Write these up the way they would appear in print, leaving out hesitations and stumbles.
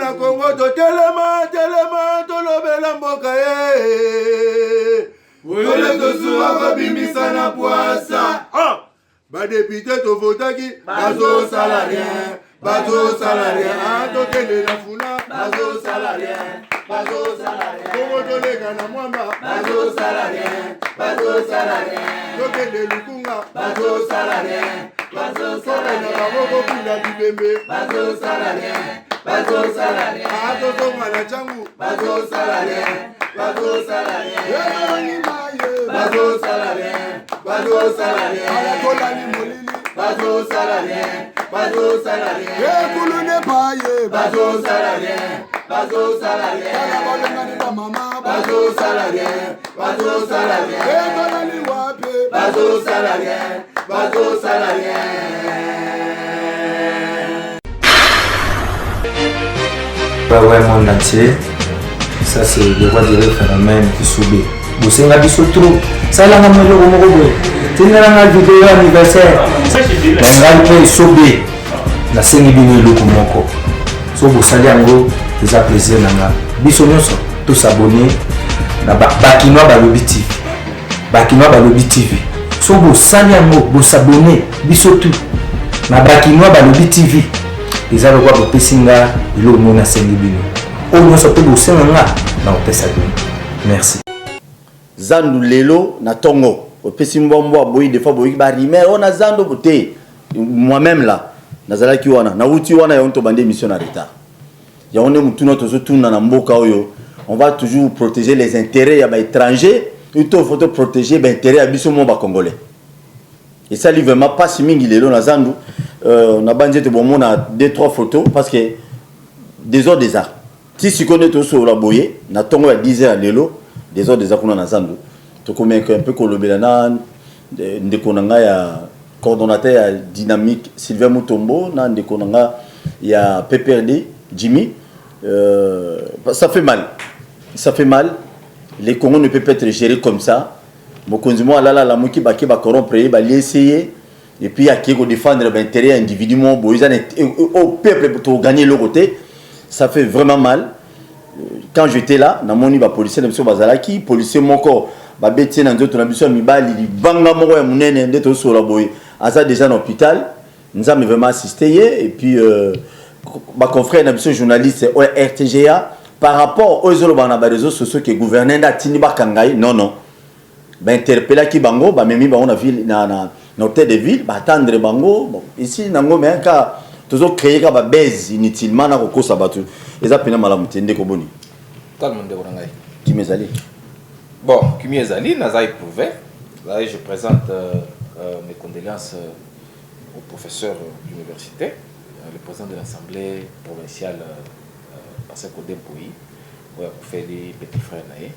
na Congo to telema to lobela mboka Wole to suwa ko bimisa na poasa. Ba député to votaki bazo salarien. Bazo salarien, to kende na funa. Bazo salarien. Congo to lega na mwamba. Bazo salarien. To kende lukunga. Bazo salarien. Na baboko pula bibembe. Bazo salarien. Ato tonga na changu. Bazo salarien. Ayatola ni molili. Bazo salarien. Kulu ne paye. Bazo salarien. Kala balengani ba mama. Bazo salarien. Etola ni wape. Bazo salarien. Ouais, monde entier. Ça c'est le roi du phénomène qui subit. Vous savez la biso trop. Ça là on le romo. Tenez la vidéo anniversaire. Bangal pe subit. La sengi bino loko moko. So vous savez ngo des plaisir nanga. Biso nyonso tous s'abonner na Bakinois Balobi TV. So vous savez ngo vous s'abonner biso tout na Bakinois Balobi TV. Les gens qui ont fait ça, ils ont fait ça. Merci. Zandu lelo na tongo. Au Pessimbo, boy, des fois, boy, barimé, on a Zando beauté. Moi-même là, Nazala qui wana, na uti wana yon to bande mission en retard. Ya on est mutuna tozo tuna na mboka oyo. On va toujours protéger les intérêts ya ba étrangers. Il faut protéger les intérêts ya biso mo ba congolais. Et ça, il vraiment pas si mingi lelo na Zandu. On a bandé de bon monde à 2-3 photos parce que des ordres des arts. Si tu connais tout sur la boye, na tongo à 10 heures lelo, des ordres des arts qu'on a Zandu. Tu connais un peu Kolobelanan, de konanga ya coordonnateur ya dynamique Sylvain Mutombo, nan de konanga ya PPRD Jimmy. Ça fait mal. Les Congos ne peuvent pas être gérés comme ça. Mon consument là la mouki baki ba corrompre ba essayer. Et puis, il y a qui défendre l'intérêt individuellement au peuple pour gagner le côté. Ça fait vraiment mal. Quand j'étais là, dans mon niveau policier, M. Bazalaki, policier mon corps, Babeti dans d'autres ambitions, Mibali, Banga Moro et Mounene, d'être sur la boye. À ça, déjà dans l'hôpital, nous avons vraiment assisté. Et puis, ma confrère, une journaliste, RTGA, par rapport aux autres réseaux sociaux qui gouvernaient, non. Interpellé qui bango, même on a vu dans tête de ville, attendre bango. Bon, ici, nango mais un cas, toujours créer ka base inutilement na ko sabatu. Et ça pena malamu tende ko boni. Tout le monde est orangai. Qui m'ezali? Bon, qui m'ezali, n'a pas éprouvé. Là, je présente mes condoléances au professeur de l'université, le président de l'Assemblée provinciale, Pascal Kodempoui, pour faire des petits frères naïs.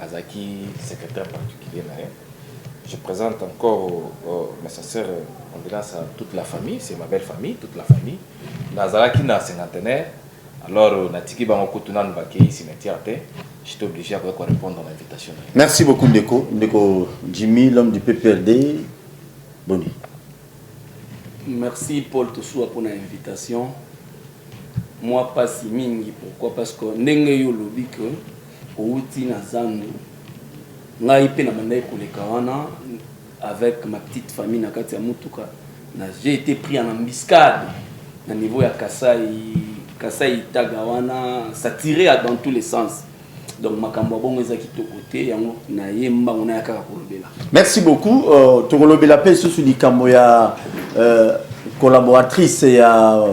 Azaki, secrétaire particulier naïs. Je présente encore mes sincères condoléances à toute la famille, c'est ma belle famille, toute la famille. Nazalaki na cinquantenaire, alors Natiki Bangokotuna Nvaki, j'étais obligé de répondre à l'invitation. Merci beaucoup Ndeko Jimmy, l'homme du PPRD. Boni. Merci Paul Toussoua pour l'invitation. Moi pas si mingi, pourquoi? Parce que Ndenge yo lobi que outi na Zandu. Avec ma petite famille Nakati Mutuka, j'ai été pris en embuscade au niveau de Kasai Tagawana, ça tirait dans tous les sens. Donc ma kambabon ezaki to côté yango na yemba on a kaka kolobela. Merci beaucoup. To kolobela pe sous likambo ya collaboratrice ya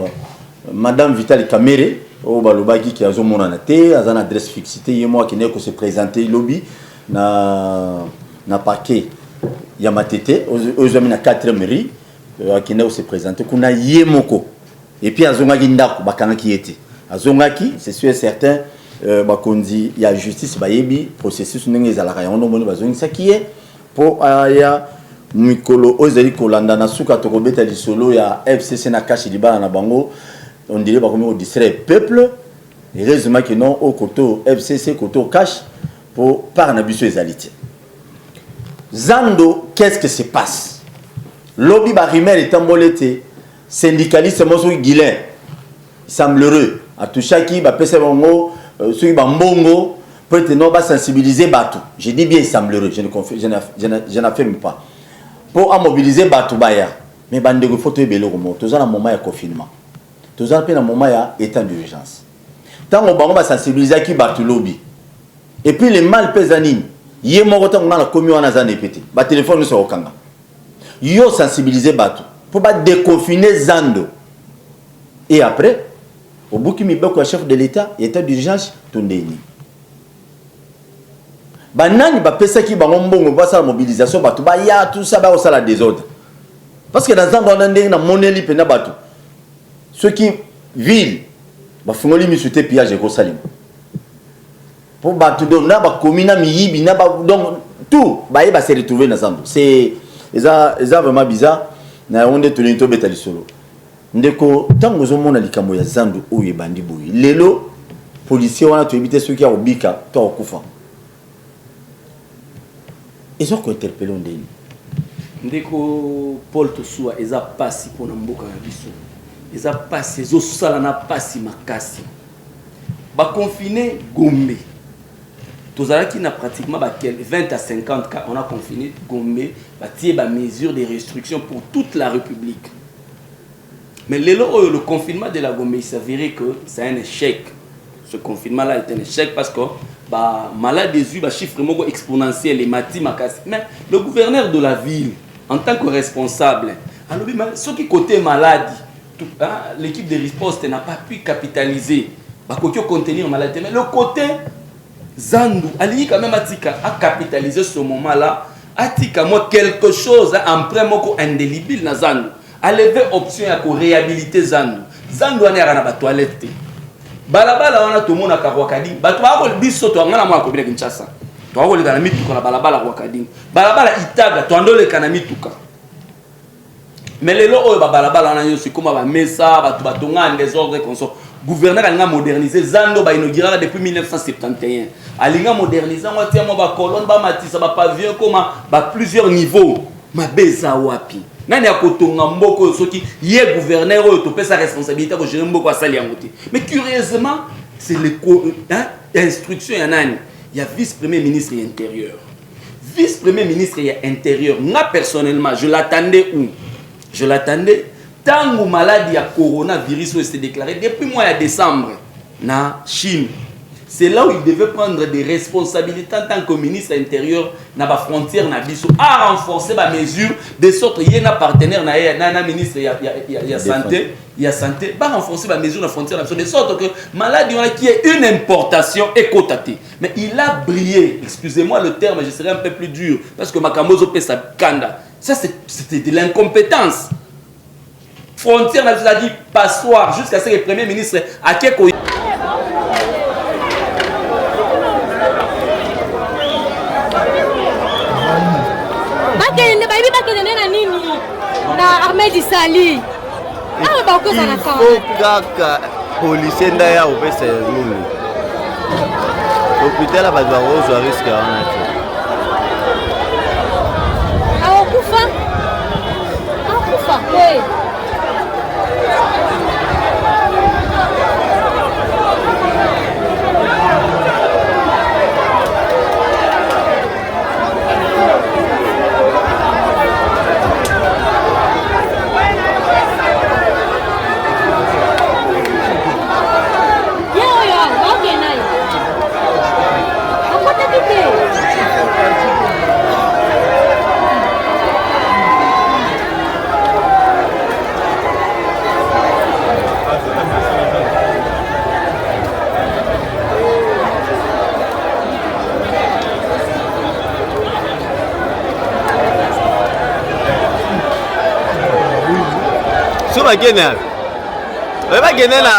Madame Vitali Kamere au balobaki qui a zo mona na te, azana adresse fixité yemo qui ne ko se présenter lobby na paquet Yamatete aux hommes na 4e mairie qui ne se présenter kuna yemoko et puis azongaki ndako bakanga qui était azongaki c'est sûr et certain bakondi ya justice bayebi processus ndenge ezalaka yango nomoni bazongisa qui est pour ya mikolo ozali kolanda na suka tokobeta lisolo ya FCC na kashi libana na bango on dirait bakomi au distraire peuple et heureusement que non au côté FCC côté cash pour par nabiso ezalité. Zando, qu'est-ce que se passe? Lobby Barimel est embolé, syndicaliste Monsou Guilain, il semble heureux. atushaki bapesa bango soki bambongo peut-être non ba sensibiliser bato. Je dis bien semblerait, je n'affirme pas. Pour mobiliser bato baya. Mais bande de faut te belo comme tous en moment de confinement. Tous en un moment de état d'urgence. Tant on va sensibiliser qui bato lobby. Et puis les mal pesanines. Yé mo tant on a la commune en azane pété. Ba téléphone sur okanga. Yo sensibiliser bato pour pas déconfiner Zando. Et après au bout qui me beaucoup chef de l'état état d'urgence tondeni. Banani ba pesa ki bango mbongo ba sa mobilisation bato ba ya tout ça ba au sala désordre. Parce que dans Zando on a na moneli pena bato. Ceux qui ville ba fungoli mi souté pillage ko salim. Pour bato donc na ba commune miyibi na ba donc tout ba y ba se retrouver dans Zando. C'est ça vraiment bizarre na onde tuni to betali solo. Ndeko tango zo mona likambo ya Zando oye bandi boyi. Lelo policier wana to éviter ceux qui a obika to okufa. Ils ont interpellé ndeni. Ndeko Paul Tosua eza pasi pona mboka na biso. Eza pasi zo sala na pasi makasi. Ba confiné Gombe. Tozalaki na pratiquement 20 à 50 cas on a confiné Gombe, ba tie ba mesure de restriction pour toute la République. Mais le confinement de la Gombe il s'avérait que c'est un échec. Ce confinement là est un échec parce que bah malade des yeux, bah chiffre mogo exponentiel et mati makasi. Mais le gouverneur de la ville en tant que responsable, alors ceux qui côté maladie, l'équipe de riposte n'a pas pu capitaliser, bah côté contenir maladie. Mais le côté Zandu, Ali quand même a capitalisé ce moment-là, atika moi quelque chose en prémoko indélébile na Zandu, a levé option à réhabiliter Zandu. Zandu a n'a pas toilette. Balabala wana to mona ka Rwakading bato ba ko biso to ngana mwa ko bila Kinshasa to ko le kana mituka na balabala Rwakading balabala itaga to andole kana mituka mais lelo oyo ba balabala wana yosi koma ba mesa bato batonga en désordre comme ça gouverneur alinga moderniser Zando ba inaugurer depuis 1971 alinga moderniser ngwa tia mo ba colonne ba matisa ba pavillon koma ba plusieurs niveaux mabeza wapi nani akotonga mboko soki yé gouverneur oyo to pesa responsabilité ko gérer mboko asali yangote. Mais curieusement c'est l'instruction ya nani ya vice-premier ministre et intérieur. Vice-premier ministre et intérieur moi personnellement je l'attendais où? Je l'attendais tant que maladie ya coronavirus s'est déclaré depuis mois de décembre na Chine. C'est là où il devait prendre des responsabilités en tant que ministre intérieur na ba frontière na biso à renforcer ba mesure de sorte y a partenaire na ministre ya santé ba renforcer ba mesure na frontière na biso de sorte que maladie on a qui est une importation écotatée. Mais il a brillé, excusez-moi le terme, je serai un peu plus dur parce que Makamozo pesa kanda. Ça c'était de l'incompétence. Frontière na biso a dit passoire jusqu'à ce que le premier ministre Akeko na Ahmed Sali. Ah ba ko sana ka. Kaka policier ndaya opesa nini. Hôpital ba doit ozo risque wana tu. Ah kufa. Ah kufa. Hey. Bagena. Bagena na.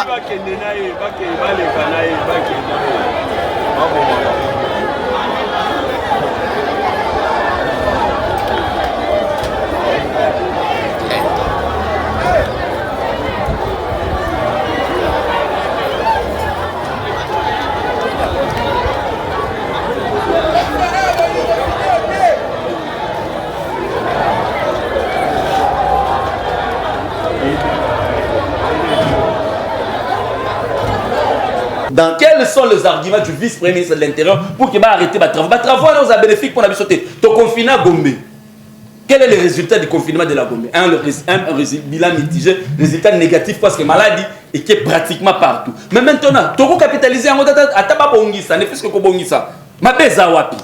Quels sont les arguments du vice-premier ministre de l'Intérieur pour qu'il va arrêter les travaux? Les travaux sont bénéfiques pour la sauté. Tu confines à Gombe. Quel est le résultat du confinement de la Gombe? Un bilan mitigé, résultat négatif parce que maladie et qui est pratiquement partout. Mais maintenant, tu as capitalisé en mode à Tababongisa, ne fais-ce que Kobongisa. Ma Wapi.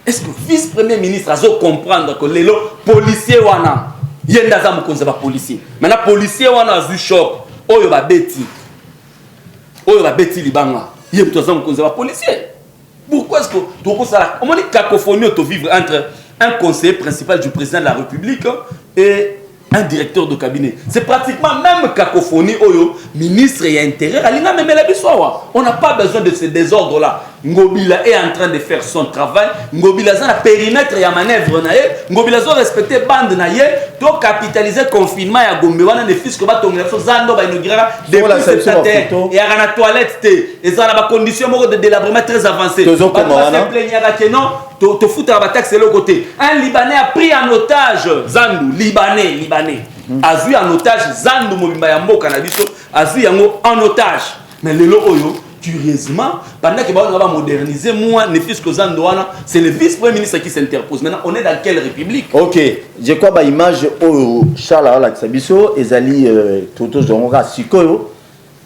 Est-ce que le vice-premier ministre a comprendre que les policiers wana yenda za mukonza ba policier. Maintenant policier wana azu choc. Oyo ba beti libanga. Yem to za mukonza ba policier. Pourquoi est-ce que tu ça on dit cacophonie auto vivre entre un conseiller principal du président de la République et un directeur de cabinet. C'est pratiquement même cacophonie oyo ministre et intérieur alinga même la bisoa. On n'a pas besoin de ce désordre là. Ngobila est en train de faire son travail. Ngobila a périmètre et manœuvre naie. Ngobila a respecté bande naie. To capitaliser confinement ya Gombe wana ne fils que ba tonga so zando ba inaugura depuis septembre et à la toilette té et ça na ba condition de délabrement très avancé. On se plaignera que non te foutre ba taxe le côté. Un Libanais a pris en otage Zandu Libanais a vu en otage Zandu Mobimba ya mboka na biso a vu yango en otage. Mais le oyo curieusement, pendant que on va moderniser, moi, c'est le vice-premier ministre qui s'interpose. Maintenant, on est dans quelle république? Ok, je crois que l'image au Charles Laksabiso, Ezali Toto Zonga Sikoyo,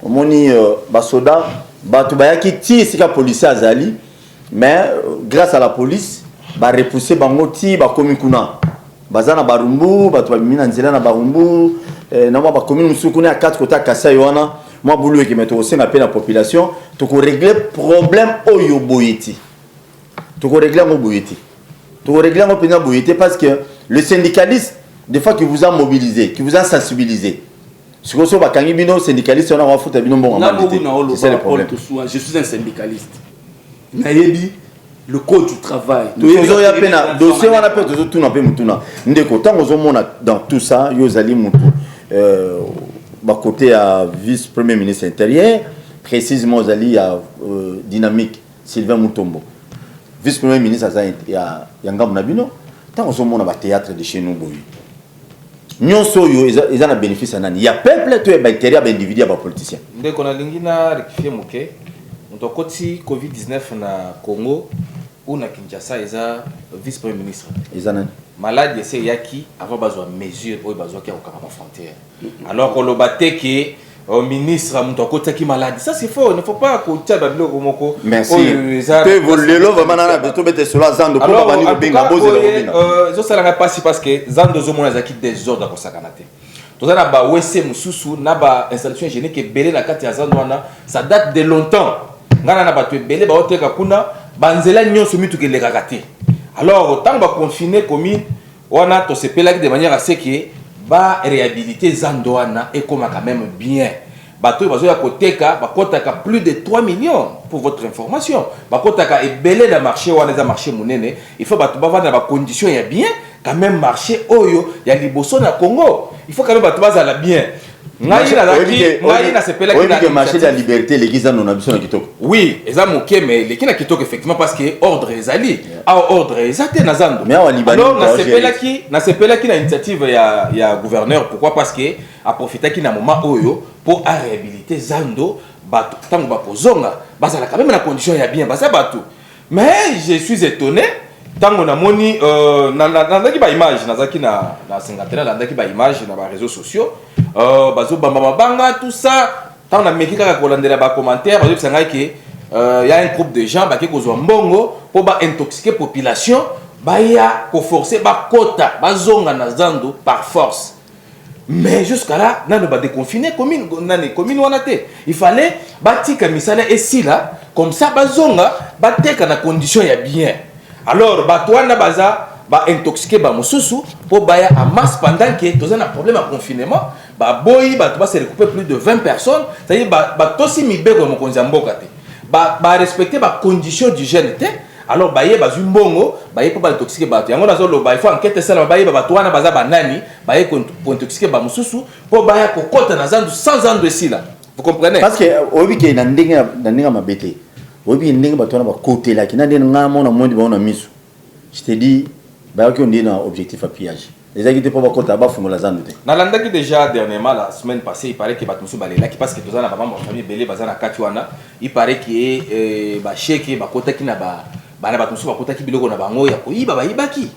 Moni Basoda, Batubayaki, Tisika policier Azali, mais grâce à la police, ba repousser Bangoti, Bakomikuna, Bazana Barumbu, Batubamina Nzela Barumbu, Nama Bakomin Musukune à 4 côtés à Kasayoana. Moi, boulot qui met aussi la population, tu peux régler le problème au Yoboïti. Tu peux régler au Boïti. Tu peux régler au Boïti parce que le syndicaliste, des fois, qui vous a mobilisé, qui vous a sensibilisé. Ce que vous avez dit, le syndicaliste, on a foutu un bon c'est le problème. Je suis un syndicaliste. Le code du travail. Dossier, on appelle tout dans tout ça, côté à vice-premier ministre intérieur, précisément Zali à Dynamique, Sylvain Moutombo. Vice-premier ministre, il y a Yangam Nabino, tant qu'on a un théâtre de chez nous. Nous ils ont un bénéfice. Il y a peuple, tu es bactéria, individu, politicien. Dès qu'on a l'ingina rectifié, on a côté Covid-19 na Congo, ou na Kinshasa, ils ont vice-premier ministre. Ils ont malade c'est yaki avant besoin mesure ou besoin qui a au frontière alors qu'on le battait que au ministre mon côté qui malade ça c'est faux il ne faut pas que tu as babilo komoko merci tu voulais le vraiment na beto bete cela zando pour pas venir benga boze le zo sala pas si parce que zando zo mona zaki des ordres pour ça kanate to za na ba wese mususu na ba installation hygiénique belé na kati ya zando wana ça date de longtemps ngana na ba tu belé ba oteka kuna banzela nyonso mitu ke le kakate. Alors, tant que confiné commune, on a tout ce de manière à ce que va réhabiliter Zandoana et comme quand même bien. Bateau bazo ya koteka, bakotaka plus de 3 millions pour votre information. Bakotaka est belé dans marché ou dans marché monene. Il faut bateau ba dans ba condition ya bien, quand même marché oyo ya liboso na Congo. Il faut quand même bateau bazala bien. Le marché de la liberté, les gens n'ont pas besoin. Oui, ils ont moqué, mais les gens qui effectivement parce que ordre est allé. Ordre est allé. Alors, na sepela qui na initiative il y a gouverneur. Pourquoi? Parce que a profité qui na moment oyo pour réhabiliter Zando, bato tango ba pozonga, bazala quand même na condition ya bien, baza bato. Mais je suis étonné. Tango na moni nandaki ba image nazaki na cinquantaine nandaki ba image na ba réseaux sociaux bazo bamba banga tout ça tant na meki kaka kolandela ba commentaire bazo sanga que y a un groupe de gens ba ke kozwa mbongo pour ba intoxiquer population ba ya ko forcer ba kota bazonga na Zando par force. Mais jusqu'à là nano ba déconfiner commune wana te il fallait batika misala et là comme ça bazonga ba teka na condition ya bien. Alors, Batouana Baza va intoxiquer Bamosusu pour baya en masse pendant que tu as un problème à confinement. Boy, va se recouper plus de 20 personnes. C'est-à-dire, aussi mi bego mo konzambo kate. Respecter les conditions d'hygiène. Alors, baye bazu mbongo, baye pour intoxiquer Batou. Yango nazo lo baye faut enquête ça baye Batouana Baza banani, baye pour intoxiquer Bamosusu pour baya kokota na Zandu sans Zandu ici là. Vous comprenez? Parce que obi ke na ndinga mabete. Oui, il y a un côté là qui n'a pas de misu. Je te dis, il y a un objectif à pillage. Les acquittés pour Bakota, Bafungola Zandouté. Nalandaki déjà dernièrement, la semaine passée, il paraît que Batmusu Balela, qui parce que tous les maman, famille Belé, Bazana Katuana, il paraît que Bacheke, Bakota qui n'a pas, Batmusu Bakota qui biloko na bango, Ibaki.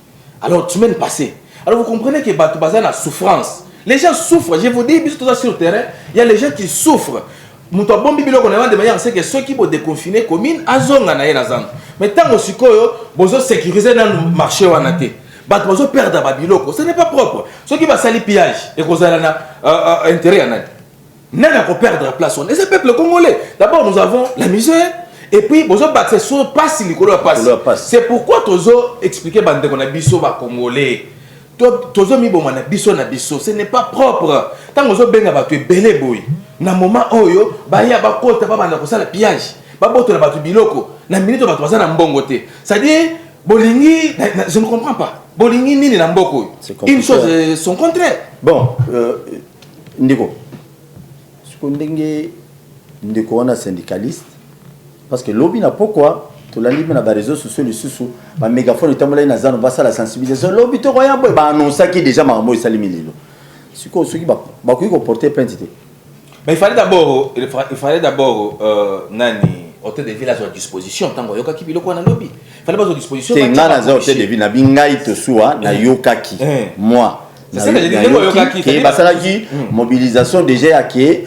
Alors, semaine passée. Alors, vous comprenez que Batou Bazana souffrance. Les gens souffrent, je vous dis, tout ça sur le terrain, il y a les gens qui souffrent. Mouto bombi biloko na de manière c'est que ceux qui vont déconfiner commune azonga na yena. Mais tant aussi koyo, bozo sécuriser dans le marché wanaté. Bat bozo perdre ba biloko, ce n'est pas propre. Ceux qui va sali pillage et cause na intérêt anad. N'a pas perdre la place. Et ce peuple congolais, d'abord nous avons la misère et puis bozo battre sur passe likolo passe. C'est pourquoi tozo expliquer bande qu'on a biso ba congolais. Tozo mi bon na biso na biso, ce n'est pas propre. Tant bozo benga ba tu belé boy. Na moment oyo ba ya ba kota ba banda ko sala pillage. Ba boto na ba tu biloko. Na minute ba to na mbongo te. C'est-à-dire bolingi je ne comprends pas. Bolingi nini na mboko. Une chose son contraire. Bon, Ndeko. Ndeko wana syndicaliste parce que lobby n'a pourquoi to la libre na ba réseaux sociaux les sous ba mégaphone tamola na zano ba la sensibilisation lobby to roya boy ba annoncer qui déjà mambo salimi lelo. Siko soki ba ko porter plainte. Mais il fallait d'abord nani hôtel de ville à disposition tant yoka ki biloko na lobby. Il fallait pas à disposition. C'est nana za hôtel de ville na bingai to soa na yokaki. Moi. C'est ça que je disais yokaki. Qui basala ki mobilisation déjà à qui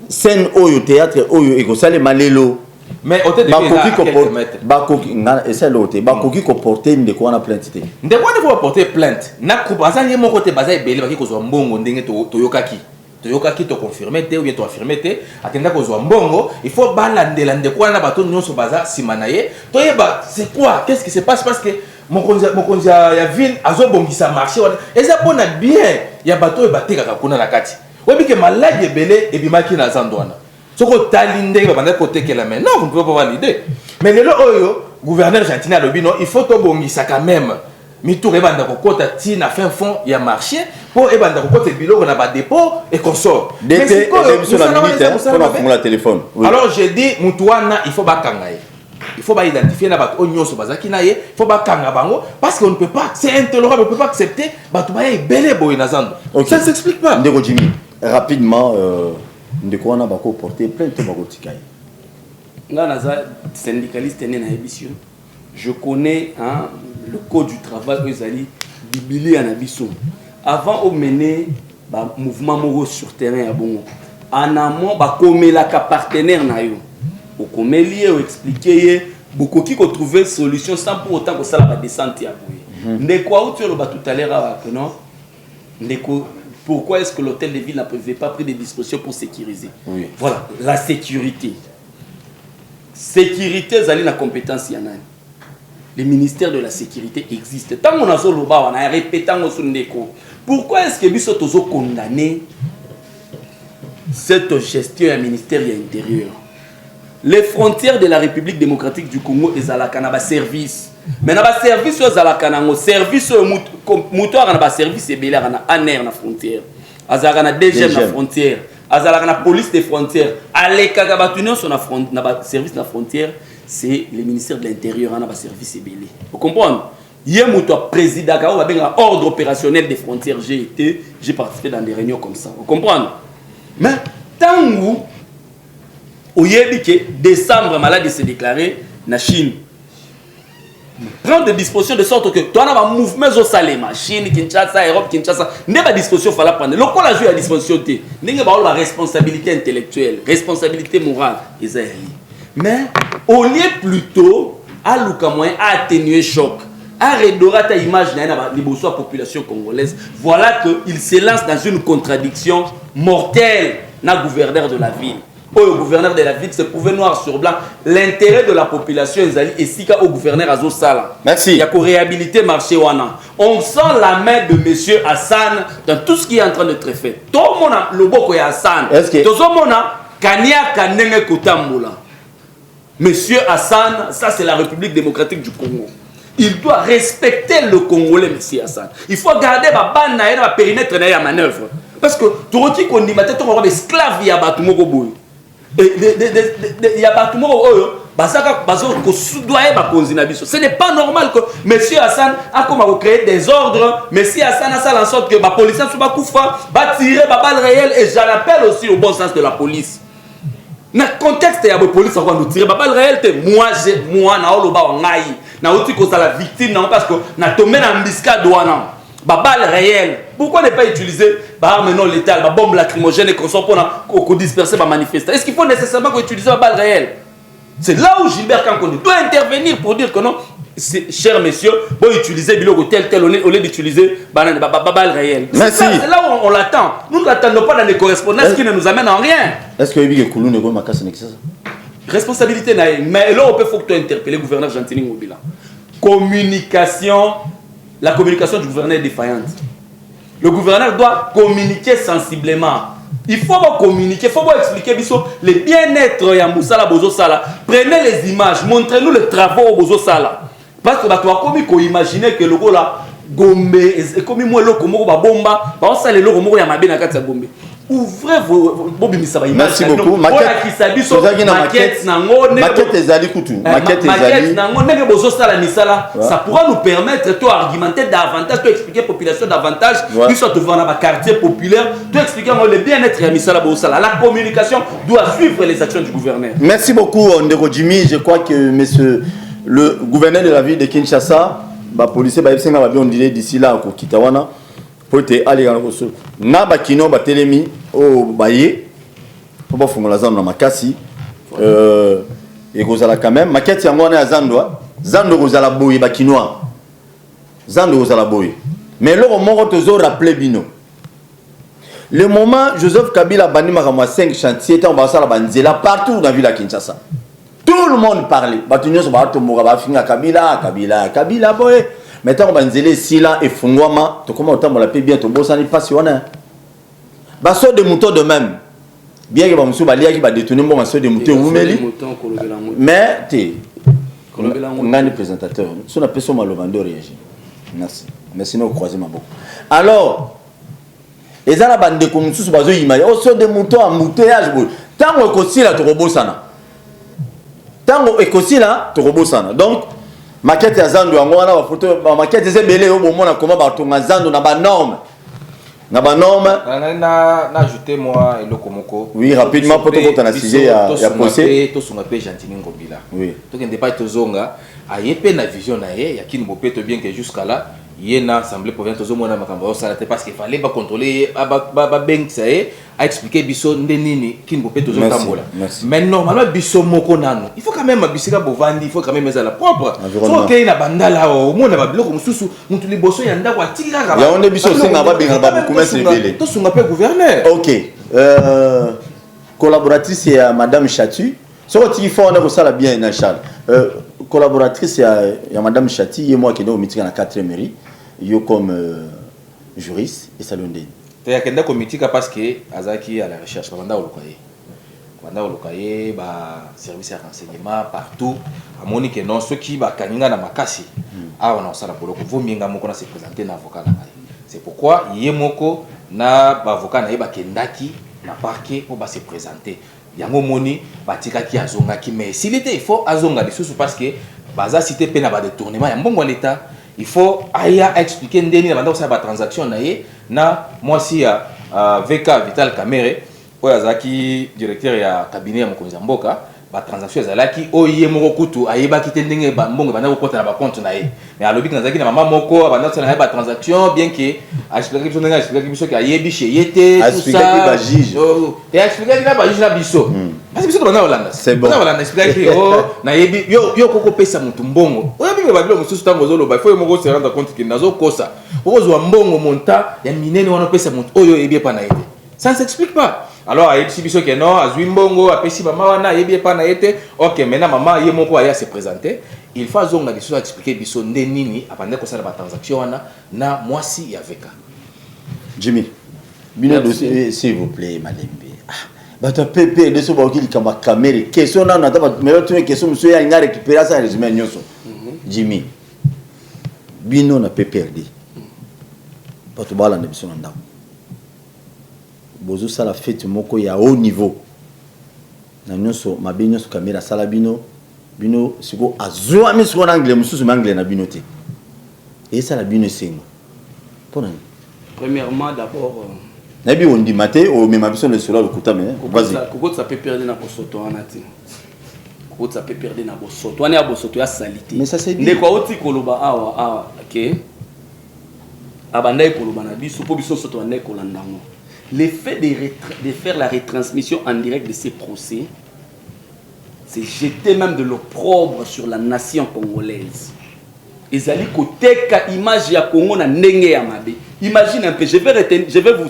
scène oyo théâtre oyo et ko sale malelo. Mais hôtel de ville bakoki ngana et c'est l'hôtel bakoki ko porter ndeko wana plainte te. Ndeko wana faut porter plainte. Na ko bazali mo côté bazali belé baki ko zo mbongo ndenge to yokaki. Toyoka qui te confirmer ou bien te affirmer atenda ko zo mbongo il faut balandela ndeko na bato nyonso baza simanaye toyeba c'est quoi qu'est-ce qui se passe parce que mon konja ya ville azo bongisa marché et ça pona bien ya bato e bateka kuna na kati webi que malade belé et bimaki na zandwana soko talinde ba banda côté que la main non vous ne pouvez pas valider mais le oyo gouverneur Gentil a lobby non il faut to bongisa quand même Mitou ebanda kokota ti na fin fond ya marché pour ebanda kokota biloko na ba dépôt et consort. Mais c'est quoi la téléphone. Alors j'ai dit mutuana il faut ba kangaye. Il faut ba identifier na ba onyoso bazaki na ye, il faut ba kanga bango parce qu'on ne peut pas, c'est intolérable, on ne peut pas accepter ba to ba belé boy na zando. Ça ne s'explique pas. Ndeko Jimmy, rapidement ndeko wana bako porter plainte to bako tikaye. Nga naza syndicaliste né na émission. Je connais le code du travail Ezali Bibili Anabiso. Avant de mener le mouvement moro sur terrain à Bongo, en amont, comme la partenaire na yo, comme lié ou expliquer beaucoup qui trouver solution sans pour autant que ça la descente à bout. Ndeko tu le tout à l'heure non. Ndeko pourquoi est-ce que l'hôtel de ville n'avait pas pris des dispositions pour sécuriser? Oui. Voilà, la sécurité. Sécurité, Zali la compétence yana. Le ministère de la sécurité existe. Tant qu'on a zoloba, on a répété en Sondeko. Pourquoi est-ce que Bisso Tozo condamné cette gestion du ministère de l'Intérieur? Les frontières de la République démocratique du Congo et Zalakana service. Mais dans le service aux Zalakana, service moteur na service et belé na aner na frontière. Azalakana DGM na frontière. Azalakana police des frontières. Allez kagabatunyo sur na service na frontière. C'est le ministère de l'Intérieur en a service ébélé. Vous comprenez? Hier, je président de l'ordre opérationnel des frontières. J'ai participé dans des réunions comme ça. Vous comprenez? Mais tant que décembre, malade s'est déclaré en Chine. Prendre des dispositions de sorte que tu as un mouvement au Salema, Chine, Kinshasa, Europe, Kinshasa, n'est pas disposition, il faut la prendre. Le quoi la joué à disposition, n'est pas la responsabilité intellectuelle, responsabilité morale, Israël. Mais au lieu plutôt à l'oukamoyen à atténuer le choc, à redorer ta image de la population congolaise, voilà qu'il se lance dans une contradiction mortelle dans le gouverneur de la ville. Le gouverneur de la ville se pouvait noir sur blanc l'intérêt de la population et si au gouverneur Azo Sala. Merci. Il y a qu'au réhabiliter marché wana. On sent la main de monsieur Hassan dans tout ce qui est en train de être fait. Tout le monde a le boko ya Hassan. Est-ce que tout le monde a kanya kanenge kutambola. Monsieur Hassan, ça c'est la République démocratique du Congo. Il doit respecter le Congolais, monsieur Hassan. Il faut garder la bande, la périmètre de la manœuvre. Parce que tout le monde dit qu'on dit que tu as des esclaves. il y a pas tout le monde ce n'est pas normal que monsieur Hassan a comme créer des ordres. Monsieur Hassan a fait en sorte que les policiers ne soient pas couffants, va tirer ma balle réelle. Et j'en appelle aussi au bon sens de la police. Dans le contexte, il y a des policiers qui vont tirer ma balle réelle. Moi, je la victime parce que je suis tombé dans l'embuscade. La balle réelle. Pourquoi ne pas utiliser l'arme non létale, la bombe lacrymogène et qu'on disperser les manifestants? Est-ce qu'il faut nécessairement utiliser la balle réelle? C'est là où Gilbert Kankone doit intervenir pour dire que non, cher monsieur, vous utilisez biloko tel au lieu d'utiliser balle réelle. C'est là où on l'attend. Nous ne l'attendons pas dans les correspondances qui ne nous amènent en rien. Est-ce que vous avez dit que c'est responsabilité, mais là, il faut que tu interpelles le gouverneur Gentini Ngobila. Communication, la communication du gouverneur est défaillante. Le gouverneur doit communiquer sensiblement. Il faut communiquer, il faut expliquer le bien-être de Moussala Bozo Sala. Prenez les images, montrez-nous les travaux au Bozo Sala. Parce que tu as comme imaginer que le gars là, Gombe, comme moi, le Komoro, Bomba, ça le Komoro, il y a ma bien à Gombe. Ouvrez vos images. Merci beaucoup. Maquette ça pourra nous permettre de argumenter davantage, de expliquer la population davantage, puis soit devant un quartier populaire, de expliquer le bien-être de Misala Bosala. La communication doit suivre les actions du gouverneur. Merci beaucoup, Ndeko Jimmy. Je crois que monsieur le gouverneur de la ville de Kinshasa, la police va bien dire d'ici là au Kitawana. Pote aller dans le sol. Na bakino batelemi au baye. Pour pas fongola zando na makasi. Et gozala quand même. Maquette yango na zando. Zando gozala boye bakinoa. Zando gozala boye. Mais là au moment tozo rappeler bino. Le moment Joseph Kabila bani makama 5 chantiers était en basa la banzela partout dans la ville de Kinshasa. Tout le monde parlait. Batunyo so ba to moga ba finga Kabila boye. Maintenant, on va dire Sila et Fungwama, tu comment autant on l'appelle bien, tu bosses en passionné. Basso de moutons de même. Bien que Bamusou Balia qui va détourner mon basso de moutons ou mais tu on a des présentateurs. Si on appelle ça le vendeur réagit. Merci. Merci nous croiser ma boucle. Alors, les gens la bande de Koumsou sur bazo imagine. Oh, sur des moutons en moutonnage. Tant qu'on est là, tu rebosana. Tant qu'on est là, tu rebosana. Donc maquette ya zando yango wana ba photo ba maquette ezebele au moment na comment ba tonga zando na ba norme na ajouter moi eloko moko oui rapidement pour tout na sujet ya procès to sunga pe Gentini Ngobila oui to kende pas to zonga ayepe na vision na ye ya kini bopeto bien que jusqu'à là yena assemblée provinciale to mona makambo ça parce qu'il fallait pas contrôler ba bank ça a expliqué biso ndenini kini bopeto zo tambola mais normalement biso moko nano il faut quand même bisika bovandi il faut quand même mettre la propre faut que na bandala au mona ba biloko mususu mutu liboso ya ndako atika ka ya on biso singa ba benga ba beaucoup mettre belé to sunga pe gouverneur OK collaboratrice ya madame Chatu so tu faut on a ça la bien na Charles collaboratrice ya madame Chati et moi qui est au meeting na 4e mairie yo comme juriste et salonde te yakenda komitika parce que azaki à la recherche banda olokaye ba service de renseignement partout amoni que non ceux qui ba kaninga na makasi on a sala boloko vominga moko na se présenter na avocat na c'est pourquoi yemoko na ba avocat na kendaki na parquet pour ba se présenter yango moni batika ki azonga ki mais s'il était il faut azonga lisusu parce que baza cité pe na ba détournement ya mbongo l'état il faut aya expliquer ndeni na banda ko sa ba transaction na ye na moi si ya VK Vital Kamere oyo azaki directeur ya cabinet ya mokonzi mboka ba transaction ezalaki oye moko kutu ayebaki te ndenge ba mbongo banda ko kota na ba compte na ye mais alobi nazaki na mama moko banda ko na ba transaction bien que expliquer biso ndenge expliquer biso que ayebi chez yete tout ça ba juge et expliquer ba juge na biso parce que biso bana Hollande c'est bon bana Hollande expliquer oh na yebi yo koko pesa mutu mbongo oyo bi ba bilo mususu tango zolo ba faut moko se rendre compte que nazo kosa ozo mbongo monta ya minene wana pesa mutu oyo yebi pa na yete ça ne s'explique pas. Alors, il y a des gens qui non, Azuimbongo, Apesi Mama, il y a pas été. Ok, maintenant, maman, il y a mon poids à se présenter. Il faut que des choses expliquer, biso ndenini, après que ça la transaction, na moi si il y avait. Jimmy, bien dossier, s'il vous plaît, Malembe. Bah, tu as pépé de ce qui est ma caméra. Question là, on a une question, monsieur, il y a récupéré ça, résumé, Jimmy, Bino n'a pas perdu. Pas tout bas, la mission en dame. Bozo ça la fête moko ya haut niveau na nyonso mabe nyonso caméra sala bino bino siko azwa mi siko en anglais mususu anglais na bino te et ça la bino sengo pour nani premièrement d'abord nabi on dit maté au même abiso le solo le kuta mais vas-y Koko ça peut perdre na bosoto anati Koko ça peut perdre na bosoto ani a bosoto ya salité mais ça c'est bien ndeko oti koloba awa OK abandai koloba na biso po biso soto ndai kolandango le fait de faire la retransmission en direct de ces procès c'est jeter même de l'opprobre sur la nation congolaise. Ezali koteka image ya Congo na ndenge ya mabe. Imagine un peu, je vais vous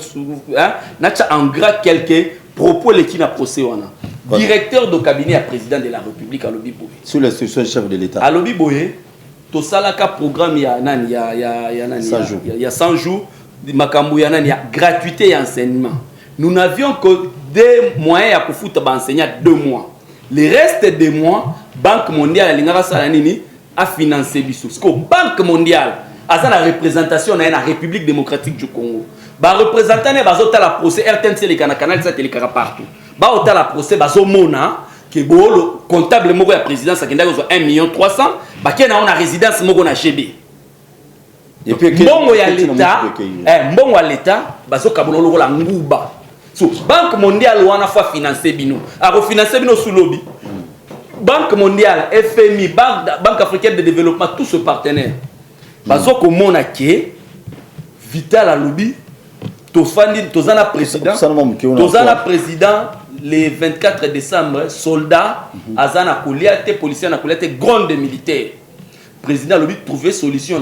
nacha en gras quelques propos les qui na procès wana. Directeur de cabinet à président de la République à Lobi Boye. Sous l'instruction du chef de l'État. À Lobi Boye, to salaka programme ya nani ya 100 jours makambo ya nani ya gratuité et enseignement. Nous n'avions que des moyens à foutre enseignant 2 mois. Le reste des mois, Banque mondiale a financé Bissou. Parce que Banque mondiale a la représentation dans la République démocratique du Congo. Les représentants ont la procès RTNC, les canaux satellite partout. Ils ont la procès, ils ont que le comptable de la présidence a 1,3 million, qui a une résidence na GB. Et puis, Mbongo ya l'État, Mbongo ya l'État, bazo kabolo la nguba. So, Banque mondiale wana fa financer bino. A refinancer bino sous lobby. Banque mondiale, FMI, Banque africaine de développement, tous ce partenaires. Bazo ko mona ke Vital à lobby, tofandi tozana président. Tozana président le 24 décembre, soldat, azana koliate, policier na koliate, grande militaire. Président lobby trouver solution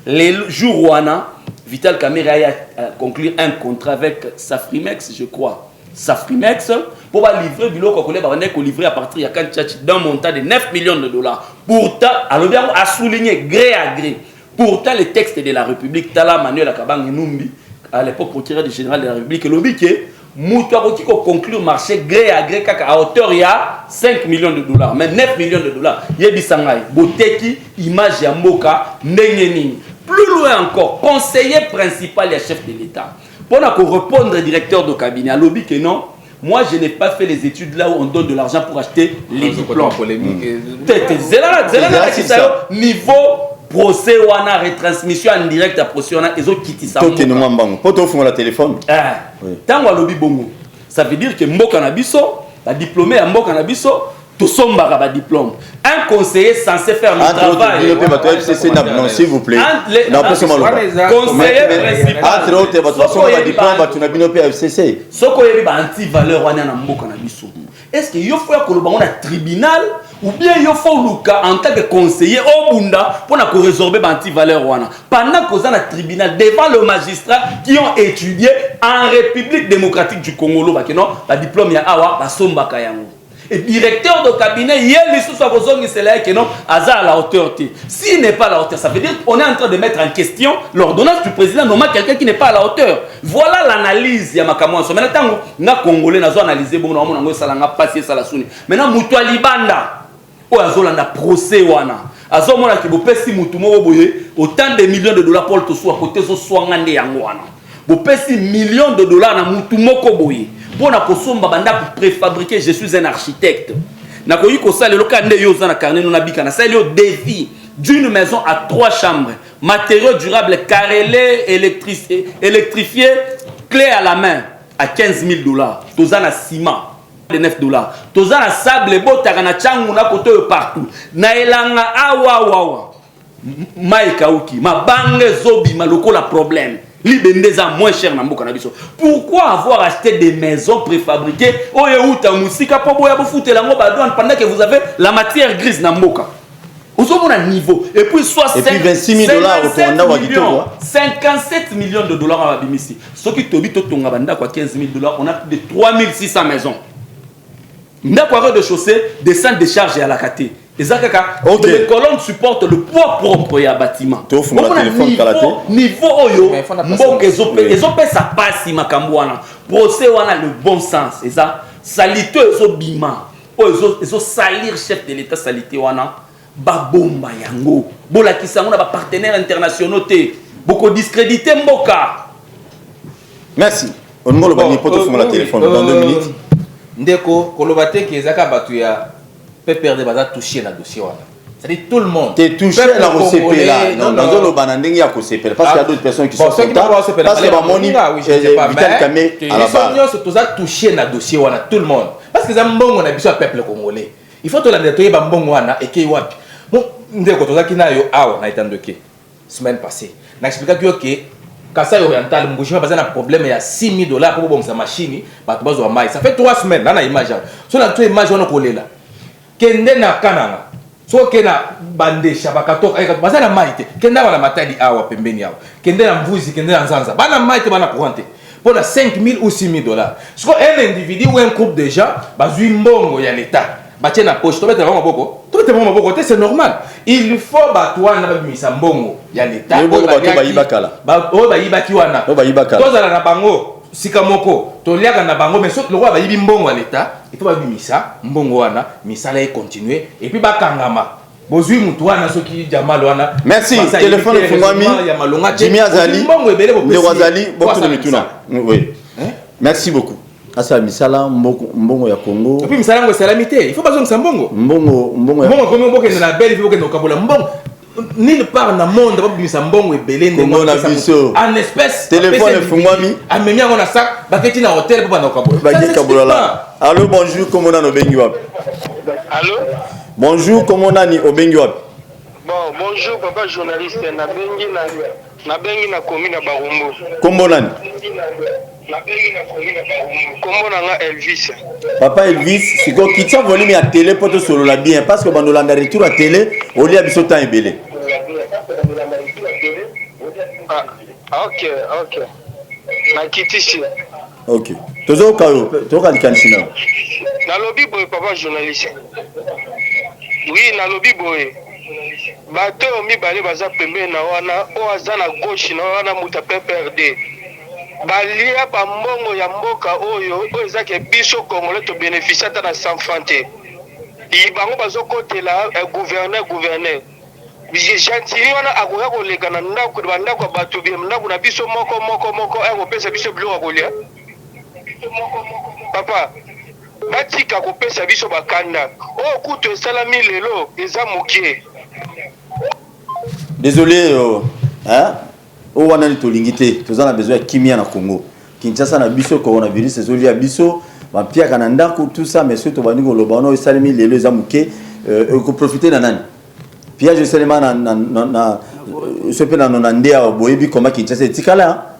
les jours wana Vital Kamerhe a conclu un contrat avec Safrimex, je crois. Safrimex pour livrer biloko congolais va livrer à partir de Kanchachi d'un montant de 9 millions de dollars. Pourtant, alors a souligné gré à gré. Pourtant les textes de la République Tala Manuel Akabang Numbi à l'époque procureur général de la République lobby que Moutouaro qui conclut marché gré à gré à hauteur il y a 5 millions de dollars mais 9 millions de dollars. Yebisangai Boteki image ya mboka ndenge. Plus loin encore, conseiller principal et chef de l'État. Pour répondre au directeur de cabinet, à lobby que non, moi je n'ai pas fait les études là où on donne de l'argent pour acheter les diplômes. Niveau procès ou retransmission en direct à procès, ils ont quitté ça. La téléphone. Tant que lobby bongo, ça veut dire que Mboka Nabiso, la diplômé à Mboka Nabiso, tout son diplôme. Un conseiller censé faire le travail. S'il vous plaît. Conseiller principal. Entre autres, diplôme, FCC. Ce qu'on a anti-valeur, est-ce qu'il faut que un tribunal ou bien il faut en tant que conseiller au Bunda pour résorber anti-valeur pendant qu'on a un tribunal devant le magistrat qui ont étudié en République démocratique du Congo, la diplôme ya awa basomba kayango. Et directeur de cabinet, il est à la hauteur. S'il n'est pas à la hauteur, ça veut dire qu'on est en train de mettre en question l'ordonnance du président nommant quelqu'un qui n'est pas à la hauteur. Voilà l'analyse. Maintenant, nous Congolais, nous analysé, maintenant, Moutoua Libanda, a procès, autant de millions de dollars pour le à côté de soingande Yangwana. Vous millions de dollars na Moutoumoko Boye. Pour na kosomba banda préfabriquer, je suis un architecte. Na koyi ko sale lokande yo za na carnet no nabika na sale yo défi d'une maison à 3 chambres, matériaux durables carrelés, électrifiés, clé à la main à 15 000 dollars. Toza na ciment de 9 dollars. Toza na sable botaka na changu na koto partout. Na elanga awa. Maïkaouki, ma bange zobi ma lokola problème. Libendeza moins cher na mboka na biso. Pourquoi avoir acheté des maisons préfabriquées au Yeuta Musika pour boya foutre la ngoba douane pendant que vous avez la matière grise na mboka. Vous avez un niveau et puis 26 000 dollars au Rwanda wa Gitoro. 57 millions de dollars à Bimisi. Ce qui tobi to tonga banda kwa 15 000 dollars, on a plus de 3600 maisons. Ndakwa de chaussée descend des charges à la caté. Les colonnes supportent le poids propre à bâtiment. Niveau oyo, ils ont fait ça passe makambouana. Procès wana le bon sens. Et ça, salité ils bima. Ils ont salir chef de l'État salité wana. Babomba yango. Bola kisango na ba partenaires internationaux te. Beaucoup discrédité mboka. Merci. On nous le bani poto fuma la téléphone dans 2 minutes. ndeko kolobate ke ezaka bato ya PPRD baza touché na dossier wana. C'est-à-dire tout le monde. T'es touché à la CP là. Non, dans le bananding, il y a CP. Parce qu'il y a d'autres personnes qui sont contentes. Parce que Vital Kamé à la barre. Ils sont touchés dans le dossier, tout le monde. Parce que c'est un bon peuple congolais. Il faut que la nettoyer un bon et qu'il y ait bon, nous avons dit que semaine passée. Nous expliqué que Kassai Oriental, nous avons un problème, il y a $6,000 pour bomber sa machine. Ça fait 3 semaines. Dans l'image, sur la image, on a là. Kende na kananga. So kena bandesha bakatoka bazana maite kenda wana matadi awa pembeni awa kende na mvuzi kende na nzanza bana maite bana courante pour na $5,000 ou $6,000 so un individu ou un groupe de gens bazui mbongo ya l'état batie na poche tobeta vraiment boko c'est normal il faut batwana babimisa mbongo ya l'état ba yibakala ba yibaki wana tozala na bango sika moko toliaka na bango mais soki lokwa bayibi mbongo ya l'état il faut babimisa mbongo wana misala continuer et puis bakangama bozwi mutu wana soki jamal wana merci téléphone fungwami Jimmy Azali mbongo Azali beaucoup de mituna oui merci beaucoup asa misala mbongo ya Congo et puis misala ngo salamité il faut bazongisa mbongo comme mbongo na belle il faut que ndokabola mbongo nulle part dans le monde babimisa mbongo ebele en espèce téléphone fungwami amemi yango na sac baketi na hôtel pour bana kabola. Allô bonjour comment on a obengi wapi? Allô bonjour comment on a ni obengi wapi? Bon bonjour papa journaliste na bengi na commune na Barumbu. Kombo nani? Kombo nanga Elvis. Papa Elvis siko kitsa volume ya télé pour te solo la bien parce que bando landa retour à télé au lieu biso temps ebele. Ok. Na kitisi. Ok. Tozo kayo, toka likanisi na. Na lobby boy papa journaliste. Oui, na lobby boy. Bato mibale baza pembeni na wana o aza na gauche na wana muta PPRD. Balia pa mbongo ya mboka oyo ezake biso Congolais to bénéficier ta na sanfante. Ibango bazokotela gouverneur. Gentili wana akoya koleka na ndako bandako bato bi ndako na biso moko pesa biso biloko kolia. Papa batika kopesa biso bakanda o kuto esalami lelo eza mokie. Désolé hein o wana ni tolingité tozana besoin ya kimia na Congo Kinshasa na biso coronavirus ezoli ya biso ba piaka na ndako tout ça mais surtout bani ko lobano esalami lelo eza mokie ko profiter na nani piage seulement na ce pe na nonandea boyebi koma Kinshasa etikala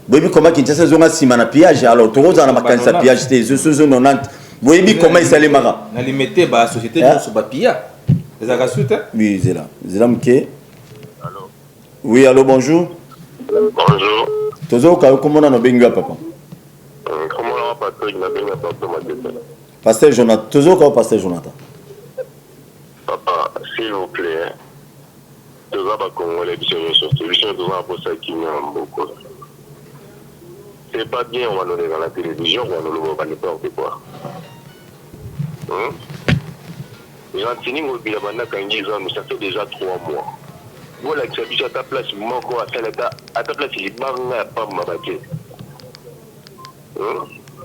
boyebi koma Kinshasa zonga sima na piage alors tokoza na makanisa piage te zo 90 boyebi koma esalemaka na limité ba société nyonso ba pia les agasuite oui zela mokie. Allô oui allô bonjour. Bonjour. Tozo ka comment on a benga papa? Comment on va passer na benga papa? Pasteur Jonathan. Tozo ka pasteur Jonathan. Papa, s'il vous plaît. Tozo ba Congolais solution doit pour ça qui n'a beaucoup. C'est pas bien on va nous dans la télévision, on va nous voir n'importe quoi. Les enseignants au Bilabanda quand ça fait déjà 3 mois. Voilà que ça à ta place, moko à ta place, il banga pas mabaké.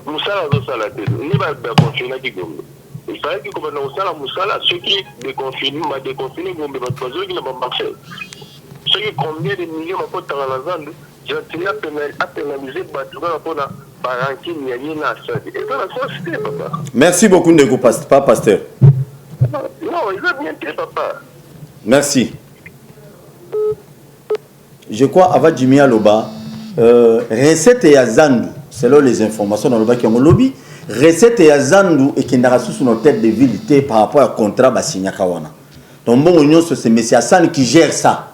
Moussala do salade, ni ba confiner qui gombe. Il fallait que comme on sala moussala ceux qui déconfinent, ma déconfiner gombe ba tozo qui n'a pas marché. Ceux qui combien de millions ma pote dans la zone, j'ai tenu à pénaliser Batouga pour la parenté ni na ça. Et dans la société papa. Merci beaucoup Ndeko pasteur. Non, il va bien que papa. Merci. Je crois avant Jimmy Aloba, recette ya Zandu, selon les informations dans le bas qui ont lobby, recette ya Zandu et qui n'a sous nos têtes de ville par rapport au contrat Basigna Kawana. Donc bon union c'est M. Hassan qui gère ça.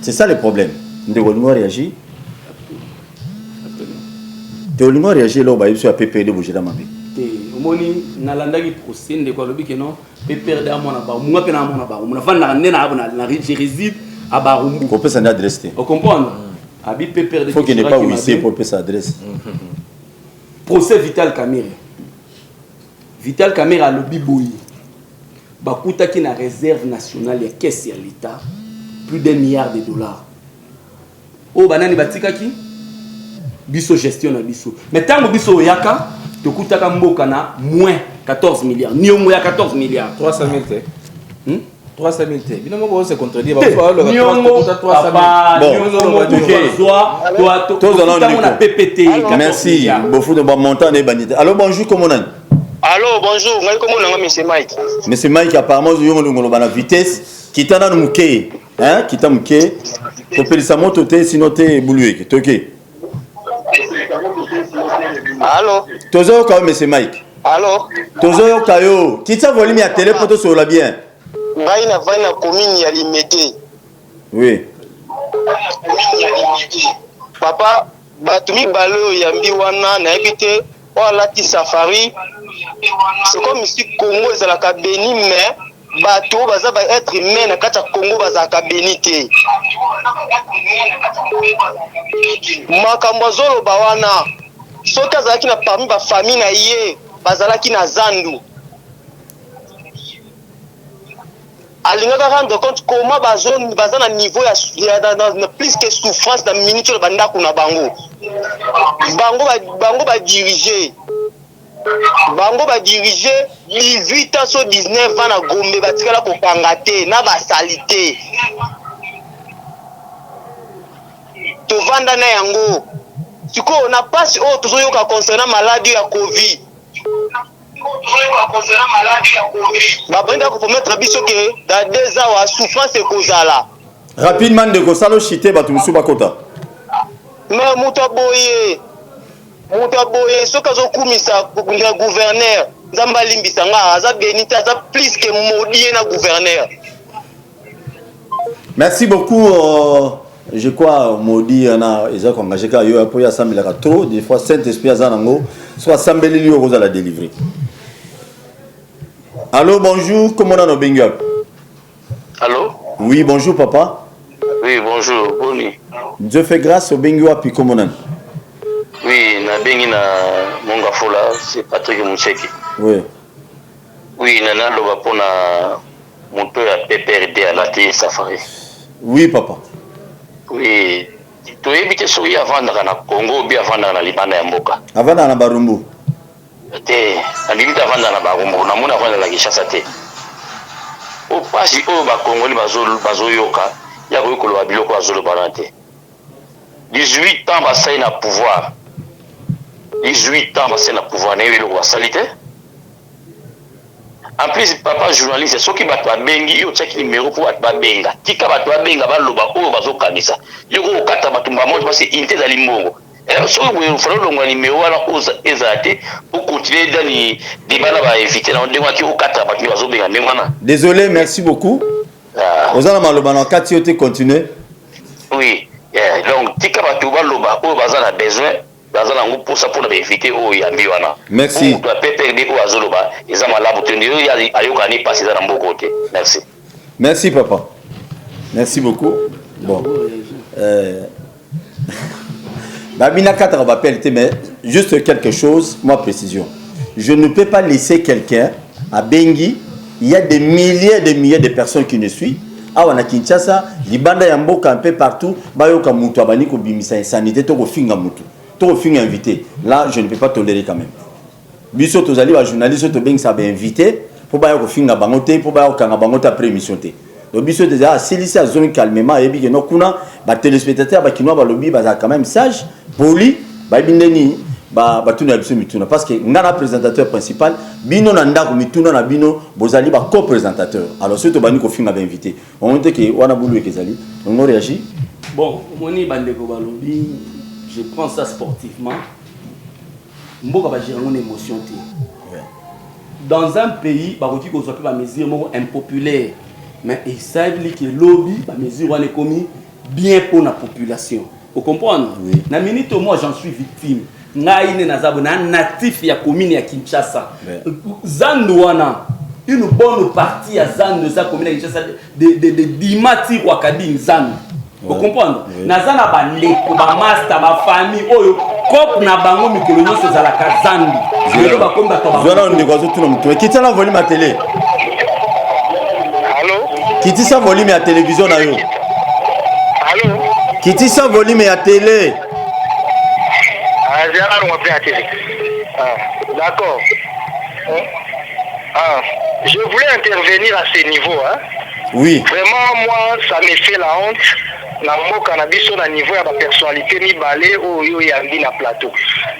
C'est ça le problème. Ndeko réagit. Théolingo réagit là, il y a PPD bouger dans ma vie. Omoni nalandaki procès ndeko lobi que non PPRD amona ba munga pe na amona ba muna fanda ndena abona na réside à Barumbu. Faut pas s'adresser. On comprend. Abi PPRD. Faut qu'il n'est pas où ici pour pas s'adresser. Procès Vital Kamere. Vital Kamere a lobi boyi. Bakuta qui na réserve nationale ya caisse ya l'État plus d'$1 milliard. O banani batika ki biso gestion na biso mais tango biso oyaka tokutaka mboka na moins 14 milliards niongo ya 14 milliards 300 000 te 300 000 te bino moko se contredire ba niongo 300 000 na PPT merci beaucoup de bon montant de banité. Allô bonjour comment on a Allô bonjour ngai comment on a monsieur Mike monsieur Mike apparemment yo ngolo bana vitesse kitana muke hein kita muke to pelisa moto te sinon te bulueke toke Allô tozo ka monsieur Mike Allô tozo ka yo kita volume ya télé poto sur la bien ngai na vana commune ya Limete oui papa batumi balo yambi wana na ebite olati safari c'est comme si Congo ezalaka béni mais bato baza ba être humain na kati ya Congo bazalaka béni te makambo azoloba wana soki azalaki na parmi bafamille na ye bazalaki na zandu alingaka rendre compte comment baza na niveau ya plus que souffrance na minute oyo bandako na bango bango badirige 18 ans so 19 ans na Gombe batikala kokanga te na basali te tovanda na yango sikoyo na pasi oyo tozoyoka concernant maladie ya Covid babanda kopromettre biso ke dans 2 ans wa souffrance ekozala rapidement de kosalo chité bato musu bakota mais moto aboye soki azokumisa gouverneur nzambe alimbisa nga aza bénite aza plus que maudit na gouverneur. Merci beaucoup je crois maudit na eza ko engagé ka yo apoya sambelaka trop des fois Saint-Esprit azanango soit sambeli li oza la délivrer. Allô bonjour comment on a bengi? Allô oui bonjour papa. Oui bonjour boni Dieu fait grâce au bengi wapi comment on a? Oui na bengi na monga fola c'est Patrick Moucheki. Oui oui nana loba pona moto ya PPRD à la télé safari. Oui papa. Oui toyebi te soki avandaka na Congo bi avandaka na libanda ya mboka avandaka na Barumbu te alimi te avandaka na Barumbu namoni avandaka na Kinshasa te opasi oyo bakongoli bazoyoka ya koyokoloba biloko bazolobana te 18 ans basali na pouvoir 18 ans basali na pouvoir nayebi eloko basali te en plus papa journaliste soki bato babengi yo tiaki numéro po bato babenga tika bato babenga baloba oyo bazokanisa yo kokata bato bamoto parce inte ezali mbongo soki boye ofala olongola numéro wana ezala te pour continuer dani débat na bainvité na ndenge waki okata bato bazobenga ndenge wana. Désolé merci beaucoup oza na maloba na kati yo te continuer. Oui donc tika bato baloba oyo baza na besoin dans un groupe pour ça pour éviter au yambiwana. Merci. Pour PPRD ou azoloba, ils ont malabu tendu ayokani passer dans mon côté. Merci. Merci papa. Merci beaucoup. Bon. Babina Katra va appeler mais juste quelque chose, moi précision. Je ne peux pas laisser quelqu'un à Bengi, il y a des milliers de personnes qui nous suivent. Ah on a Kinshasa, Libanda Yamboka un peu partout, bayoka mutu abani ko bimisa insanité to ko finga mutu. Trop fin invité. Là, je ne peux pas tolérer quand même. Biso tozali ba journaliste to beng ça ba invité pour ba ko finga bangote pour ba ko bangote après émission té. Donc biso déjà silisi a zone calmement et bi que no kuna ba téléspectateurs ba kinwa ba lobby ba quand même sage, poli, ba bindeni ba tuna biso mituna parce que ngana présentateur principal bino na ndako mituna na bino bozali ba co-présentateur. Alors surtout ba ni ko finga ba invité. On dit que wana bulu kezali. On réagit. Bon, moni bande ko ba lobby je prends ça sportivement. Mboka ba gérer une émotion. Dans un pays, ba roti ko soit pas mesure impopulaire, mais il savent que lobby ba mesure on est commis bien pour la population. Vous comprenez? Oui. Na minute moi j'en suis victime. Ngaine na zabo na natif ya commune ya Kinshasa. Zandouana une bonne partie à Zandu za commune ya Kinshasa de Dimati kwa Kadin Zandu. Vous comprenez? Nazana bandeko ba master ba famille oyo kop na bango mikolo nyonso ezala ka Zandu. Lelo ba komba to ba. Zona ndeko zo tuna mtu. Kitisa la volume à télé. Allô? Kitisa volume à télévision na yo. Allô? Kitisa volume à télé. D'accord. Je voulais intervenir à ce niveau. Hein. Oui. Vraiment, moi, ça me fait la honte. Na cannabis sur le niveau de la personnalité ni balé ou yambi na plateau.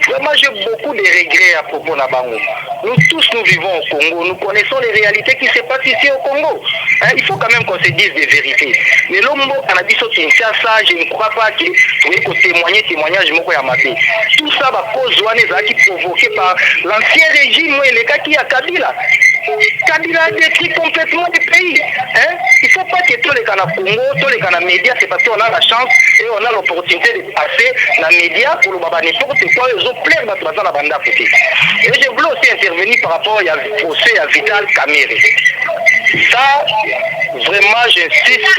Vraiment, j'ai beaucoup de regrets à propos de Bango. Nous tous, nous vivons au Congo. Nous connaissons les réalités qui se passent ici au Congo. Hein, il faut quand même qu'on se dise des vérités. Mais l'homme cannabis au Kinshasa, je ne crois pas que vous témoigner témoignage moko ya mabe. Tout ça va cause qui provoqué par l'ancien régime et les cas qui a Kabila. Kabila a détruit complètement le pays. Hein? Il ne faut pas que tous les canaux Congo, tous les canaux médias, c'est parce qu'on a la chance et on a l'opportunité de passer dans les médias pour le baba n'importe quoi, ils ont plein de la bande à côté. Et je voulais aussi intervenir par rapport au procès à Vital Kamerhe. Ça, vraiment, j'insiste,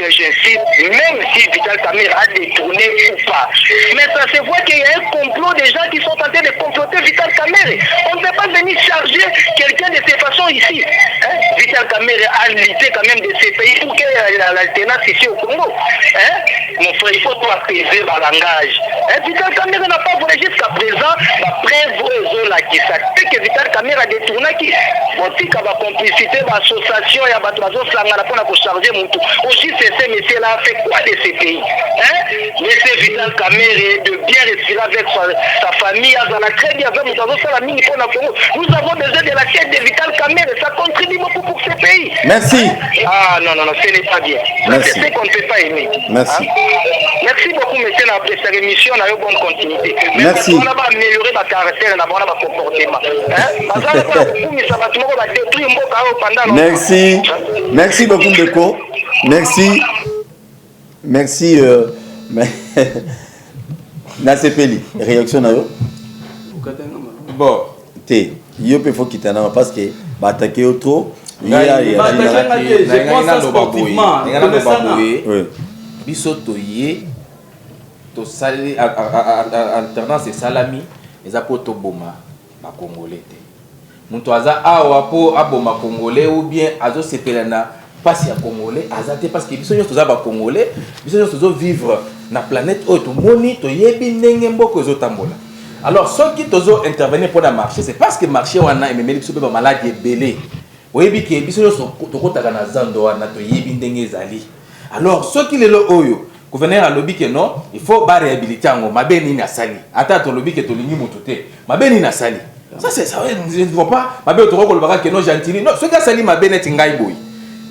même si Vital Kamerhe a détourné ou pas. Mais ça se voit qu'il y a un complot des gens qui sont en train de comploter Vital Kamerhe. On ne peut pas venir charger quelqu'un de ces façons ici. Hein? Vital Kamerhe a lutté quand même de ces pays pour qu'il y ait l'alternance ici au Congo. Hein? Mon frère, il faut tout apaiser le langage. Hein? Vital Kamerhe n'a pas volé jusqu'à présent. Après, vous là qui savent que Vital Kamerhe a détourné qui aussi qu'il y a complicité, l'association, il y a pour charger mon tout. Aussi, ces messieurs-là fait quoi de ces pays? Hein? Monsieur Vital Kamerhe de bien respirer avec sa famille, très bien avec nous avons besoin de la tête de Vital Kamerhe, ça contribue beaucoup pour ce pays. Merci. Ah non, ce n'est pas bien. C'est ce qu'on ne peut pas aimer. Merci. Hein? Merci beaucoup, monsieur, pour cette émission, on a eu bonne continuité. Merci. On va améliorer notre caractère, notre comportement. Merci. Merci beaucoup, Ndeko. Merci. Merci. Nasepeli, réaction na yo? Bon. Te, yo pe faut quitter parce que attaquer trop. Je pense ça sportivement. Bisoto yé, to sali alternance et salami, les apoto boma, ma congolais. Muto aza awa po aboma congolais ou bien azo sepelana passe à congolais azate parce que biso nyonso za ba congolais, biso nyonso vivre na planète autre moni to yebi ndenge mboko ezo tambola. Alors ceux qui tozo intervenir pour le marché, c'est parce que marché wana ememeli biso ba malade ebele. Oyebi ke biso nyonso to kotaka na zando wana to yebi ndenge ezali. Alors ceux qui lelo oyo gouverneur a lobby que non, il faut ba réhabiliter ngo mabeni na sali. Ata to lobby que to lingi mututé. Mabeni na sali. Ça c'est ça, je ne vois pas. Mabé otoko lobaka que non gentili. Non, ce gars sali mabé net ngai boy.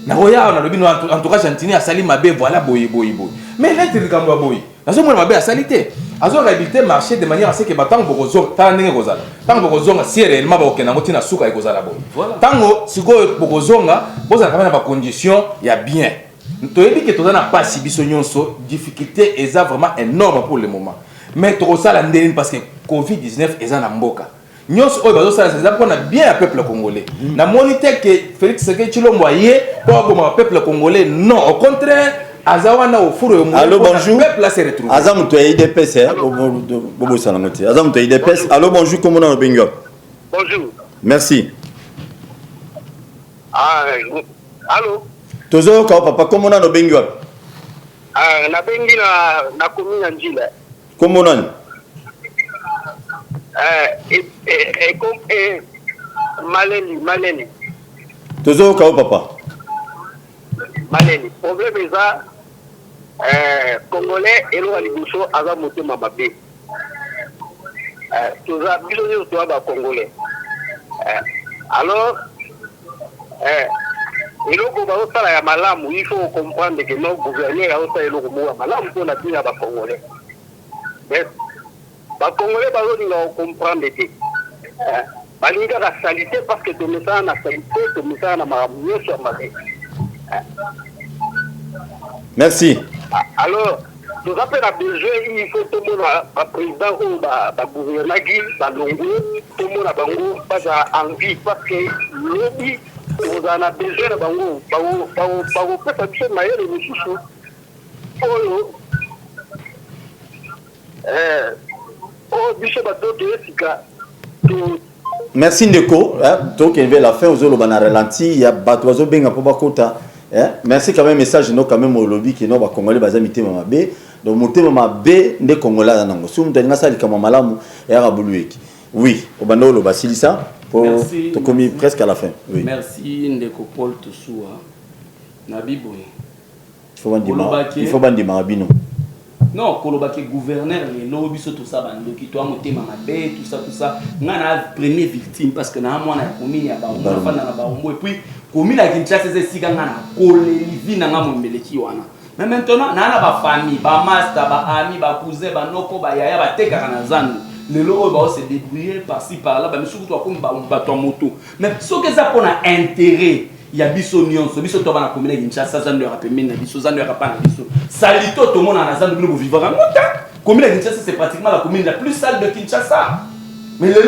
Na roya on a lobby en tout cas gentili a sali mabé voilà boy. Mais là tu rikambo boy. Na zo mona mabé a salité. Azo réhabiliter marché de manière à ce que batango bokozo ta ndenge kozala. Tango bokozonga si réellement ba okena ngoti na suka ekozala boy. Voilà. Tango siko bokozonga boza quand même ba condition ya bien. Tu as dit que tu as pas si bisonyonso difficulté est vraiment énorme pour le moment. Mais tu as la parce que Covid-19 est en mboka. Nous on a bien le peuple congolais. Na monité que Félix Tshisekedi Tshilombo yé pour le peuple congolais non au contraire azawana au four et allô bonjour. Le peuple s'est retrouvé. Azam tu es IDPS bobo salamoti. Azam tu es IDPS. Allô bonjour comment on bengo? Bonjour. Merci. Ah allô. Tozo ka papa comment on bengo? Ah na bengi na commune Njila. Comment on? Maleni. Tozo ka papa. Maleni. Problème est ça. Congolais et l'on a libuso avant monter ma babé. Toza biso to ba Congolais. Alors et le gouvernement ya malamu il faut comprendre que nos gouverneurs a aussi le gouvernement malamu pour la bien ba Congolais. Mais ba Congolais ba zo comprendre que balinga la salité parce que tu me ça na salité tu me ça na mamuyo sur ma. Merci. Alors nous avons besoin il faut tout le monde a président ou ba gouvernement qui ba longo tout le monde a bango pas envie parce que lobby vous en avez besoin de bango bango peut faire chose meilleure de chouchou bicho ba to esika. Merci Ndeko, donc il la fin aux olobana ralenti, il y a batoizo benga pour bakota. Merci quand même message no quand même au lobby qui no ba congolais bazamité mamabe donc motema mabe nde Congolais nango si mutu alinga sali kama malamu ya rabulueki oui obandolo basilisa pour to commis presque à la fin oui merci ndeko Paul Toussoua na biboy il faut bandi marabino non kolobaki gouverneur les lobby so tout ça bandoki toi motema mabe tout ça ngana premier victime parce que na mwana ya commune ya Baombo fana na Baombo et puis commune ya Kinshasa c'est sika ngana kolelivi na ngamo mbeleki wana mais maintenant na ba famille ba master ba ami ba cousin ba noko ba yaya ba teka na zandu les lobby ba se débrouiller par-ci par-là ba misuku to comme ba to moto mais ce que ça pour un intérêt il y a biso nyonso biso to bana commune Kinshasa zando ya rapemi na biso zando ya rapana biso salito to mona na zando bino vivre en monta commune Kinshasa c'est pratiquement la commune la plus sale de Kinshasa mais le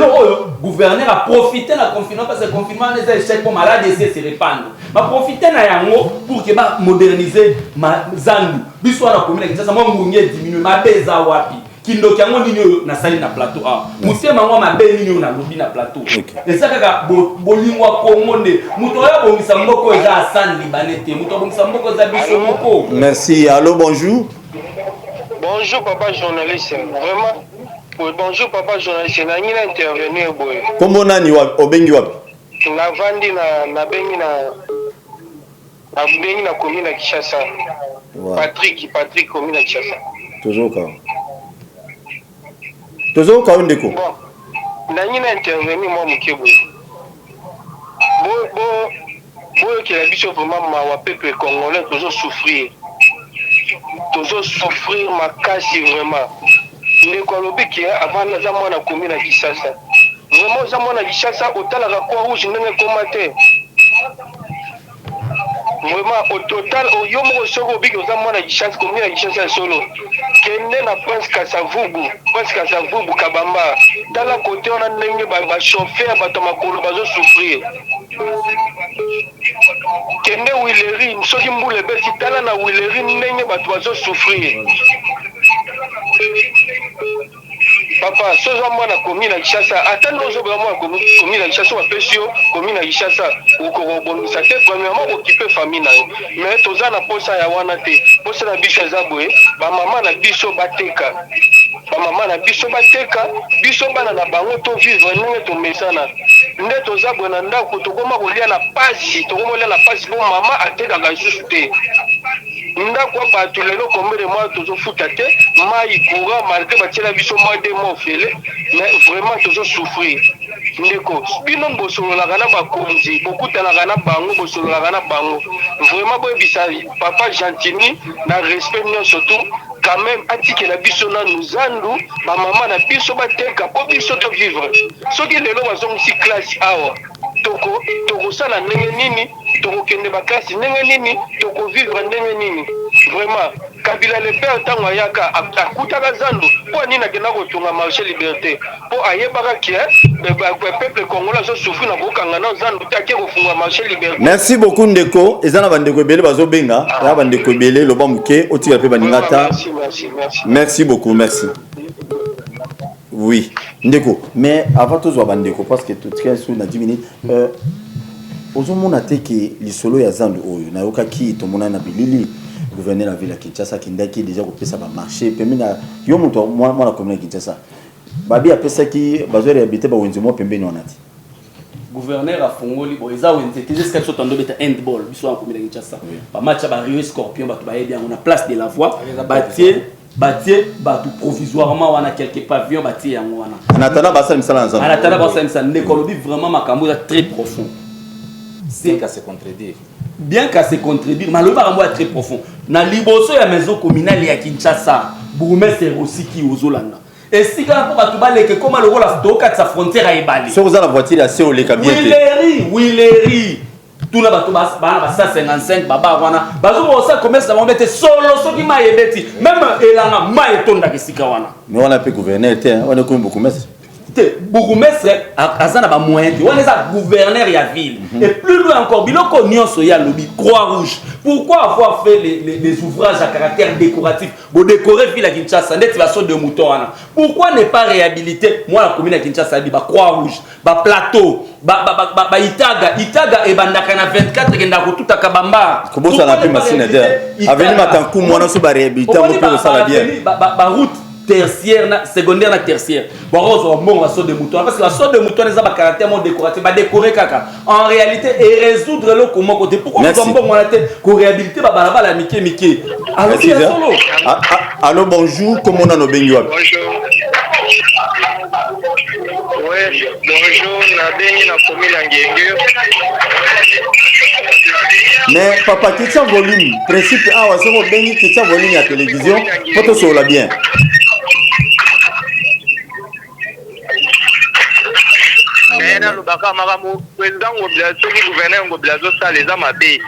gouverneur a profité na confinement parce que confinement les échecs pour malade essayer se répandre va profiter na yango pour que ba moderniser ma zando biso na commune Kinshasa mo ngunye diminuer ma beza wapi kindo kyango ninyo na sali na plateau ah mutema ngwa mabe ninyo na lobi na plateau et ça kaka bolingwa Kongo nde muto ya bongisa mboko eza Hassan Libanete muto bongisa mboko za biso moko merci allô bonjour bonjour papa journaliste vraiment bonjour papa journaliste na ngina intervenir boy kombo nani obengi wapi na vandi na bengi na commune ya Kinshasa Patrick commune ya Kinshasa toujours ka ndeko bon na ngina intervenir moi mukebo bo que la biso vraiment ma peuple congolais toujours souffrir makasi vraiment ndeko lobi ki avant na zamwa na commune ya Kinshasa vraiment zamwa na Kinshasa otala ka kwa rouge ndenge komate vraiment au total au yomo soko biki zamwa na Kinshasa commune ya Kinshasa solo kende na Prince Kasavubu Kabamba dans la côté on a ndenge ba chauffeur bato makolo bazo souffrir kende Wileri soki mbule beti tala na Wileri ndenge bato bazo souffrir papa sozo mwana commune ya Kinshasa atando zo ba mwana commune ya Kinshasa wa pesio commune ya Kinshasa ukoko bonisa te premièrement occuper famille na yo mais toza na posa ya wana te posa na biso zabwe ba mama na biso bateka biso bana na bango to vivre ndenge to mesana nde toza bwe na ndako tokoma kolia na pasi po mama ateka ga juste te ndako bato lelo kombere moi tozo futa te mai courant malgré batela biso moi de mo fele mais vraiment tozo souffrir ndeko bino bosolola na bakonzi bokutana na bango bosolola na bango vraiment boyebisa papa Gentini na respect non surtout quand même atike la biso na nuzandu ba mama na biso bateka po biso to vivre soki lelo bazongisi classe awa toko sala ndenge nini toko kende bakasi ndenge nini toko vivre ndenge nini vraiment Kabila le père tango yaka akutaka zandu po nini akenda kotunga marché liberté po ayebaka ki peuple congolais so souffrir na kokanga na zandu take kofunga marché liberté. Merci beaucoup ndeko ezana bandeko ebele bazobenga ya bandeko ebele loba muke otika pe baningata. Merci beaucoup merci. Oui ndeko mais avant tout zo bandeko parce que tout très sur na 10 minutes ozomona te ke lisolo ya zandu oyo na yoka ki to mona na bilili gouverneur la ville ya Kinshasa kindaki déjà kopesa ba marché pembeni na yo moto mwana commune Kinshasa babi apesa ki bazwe réhabiliter ba wenzi mo pembeni wanati gouverneur a fongoli bo eza wenzi te jusqu'à ce temps beta handball biso en commune Kinshasa ba match ba Rio Scorpion ba to ba bien on a place de la voie bâtir batu provisoirement wana quelques pavillons bâtir yango wana en attendant basa misala nzana en attendant basa misala ndekolobi vraiment makambo très profond c'est qu'à se contredire bien qu'à se contredire mais le barambo est très profond na liboso ya maison communale ya Kinshasa bourgmestre aussi qui ozolanda et si quand pour batu baleke comme le rôle de sa frontière à ebali so vous la voiture à se oleka bien Wileri tout na batu bana ba 155 baba wana bazo mo ça commerce na mbete solo so ki ma yebeti même elanga ma etonda kesika wana mais on a pe gouverneur te on est comme beaucoup mestre bourgmestre azana ba moyen on est ça gouverneur ya ville et plus loin encore biloko nyonso ya lobby Croix-Rouge pourquoi avoir fait les ouvrages à caractère décoratif pour décorer ville à Kinshasa net va de mouton wana pourquoi ne pas réhabiliter moi la commune à Kinshasa dit ba Croix-Rouge ba plateau itaga ebandaka na 24 kenda kotuta kabamba kobosa la pe machine d'air avenir matanku mwana so ba réhabilitant mo pe sala bien ba route tertiaire na secondaire na tertiaire bon on bon la saut de mouton parce que la saut de mouton les a ba caractère mon décoratif ba décorer kaka en réalité et résoudre le comment côté pourquoi on bon la tête ko réhabiliter ba balabala la mike alors solo allô bonjour comment on a no bengi wapi ouais bonjour na bengi na commune Ngenge mais papa qui tient volume principe ah c'est au bengi qui tient volume à télévision photo sur la bien na lubaka makamu président ngoblazo ki gouverneur ngoblazo saleza mabe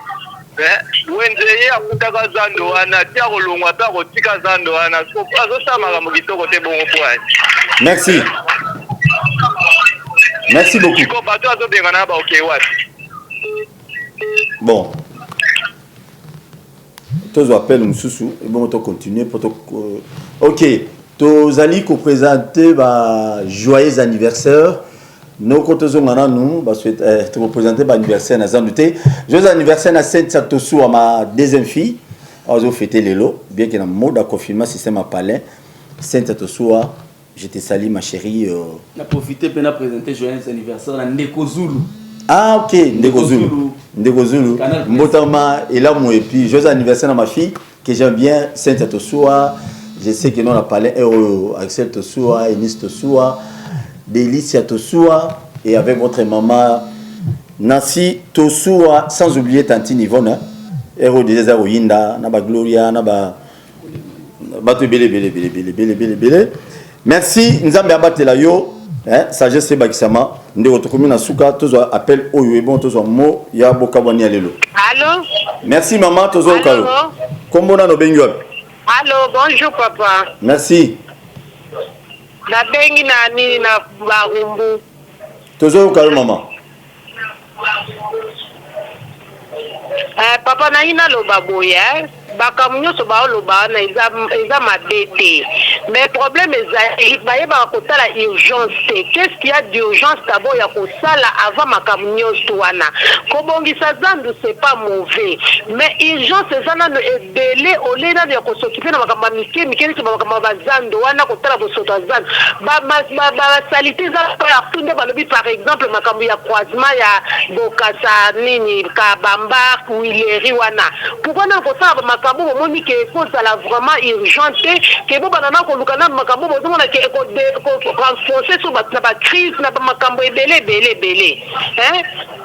wenze akutaka zando wana tia kolongwa ta kotika zando wana azosala makambo kitoko te bongo poani merci beaucoup ko bato azobenga na baoke wapi bon tous appels mususu et bon on continuer pour OK tozali ko présenter ba joyeux anniversaire nos kotozongana nous ba souhaiter te représenter ba anniversaire na zanduté joyeux anniversaire na Sainte Satosu à ma deuxième fille ozo fêter lelo bien que na mode à confirmer système à palais Sainte Satosu je te salue ma chérie na profiter pour présenter joyeux anniversaire na Ndeko Zulu. Ah ok Ndeko Zulu mbotama et là moi et puis joyeux anniversaire à ma fille que j'aime bien Sainte Satosu je sais que nous on a parlé Axel Tosua Enis Tosua Délicia Tosua et avec votre maman Nancy Tosua sans oublier Tantine Yvonne héros des Aroyinda Naba Gloria Naba Bato Bele merci Nzambe abatela yo sagesse bakisama ndeko tokomi na suka tozo appel oyo bon tozo mo ya bokabwani alelo allô merci maman tozo kalo kombona no bengi wapi allô bonjour papa merci na bengi na nini na barumbu tozo kalo maman papa na ina loba boya bakamunyoso baoloba na eza mabete mais problème ezali bayeba kotala urgence te qu'est-ce qu'il y a d'urgence d'abord ya kosala avant makamunyoso wana kobongisa zandu c'est pas mauvais mais urgence eza nano ebele olena ya kosokipe na makambo mike mike niki makambo bazandu wana kotala bosoto zandu basalite za partout nde balobi par exemple makambo ya croisement ya bokasa nini kabamba wileri wana pourquoi na kosala makambo bomoni ke kozala vraiment urgente ke bo banana kolukana makambo bozomona ke renforcer sur ba crise na makambo ebele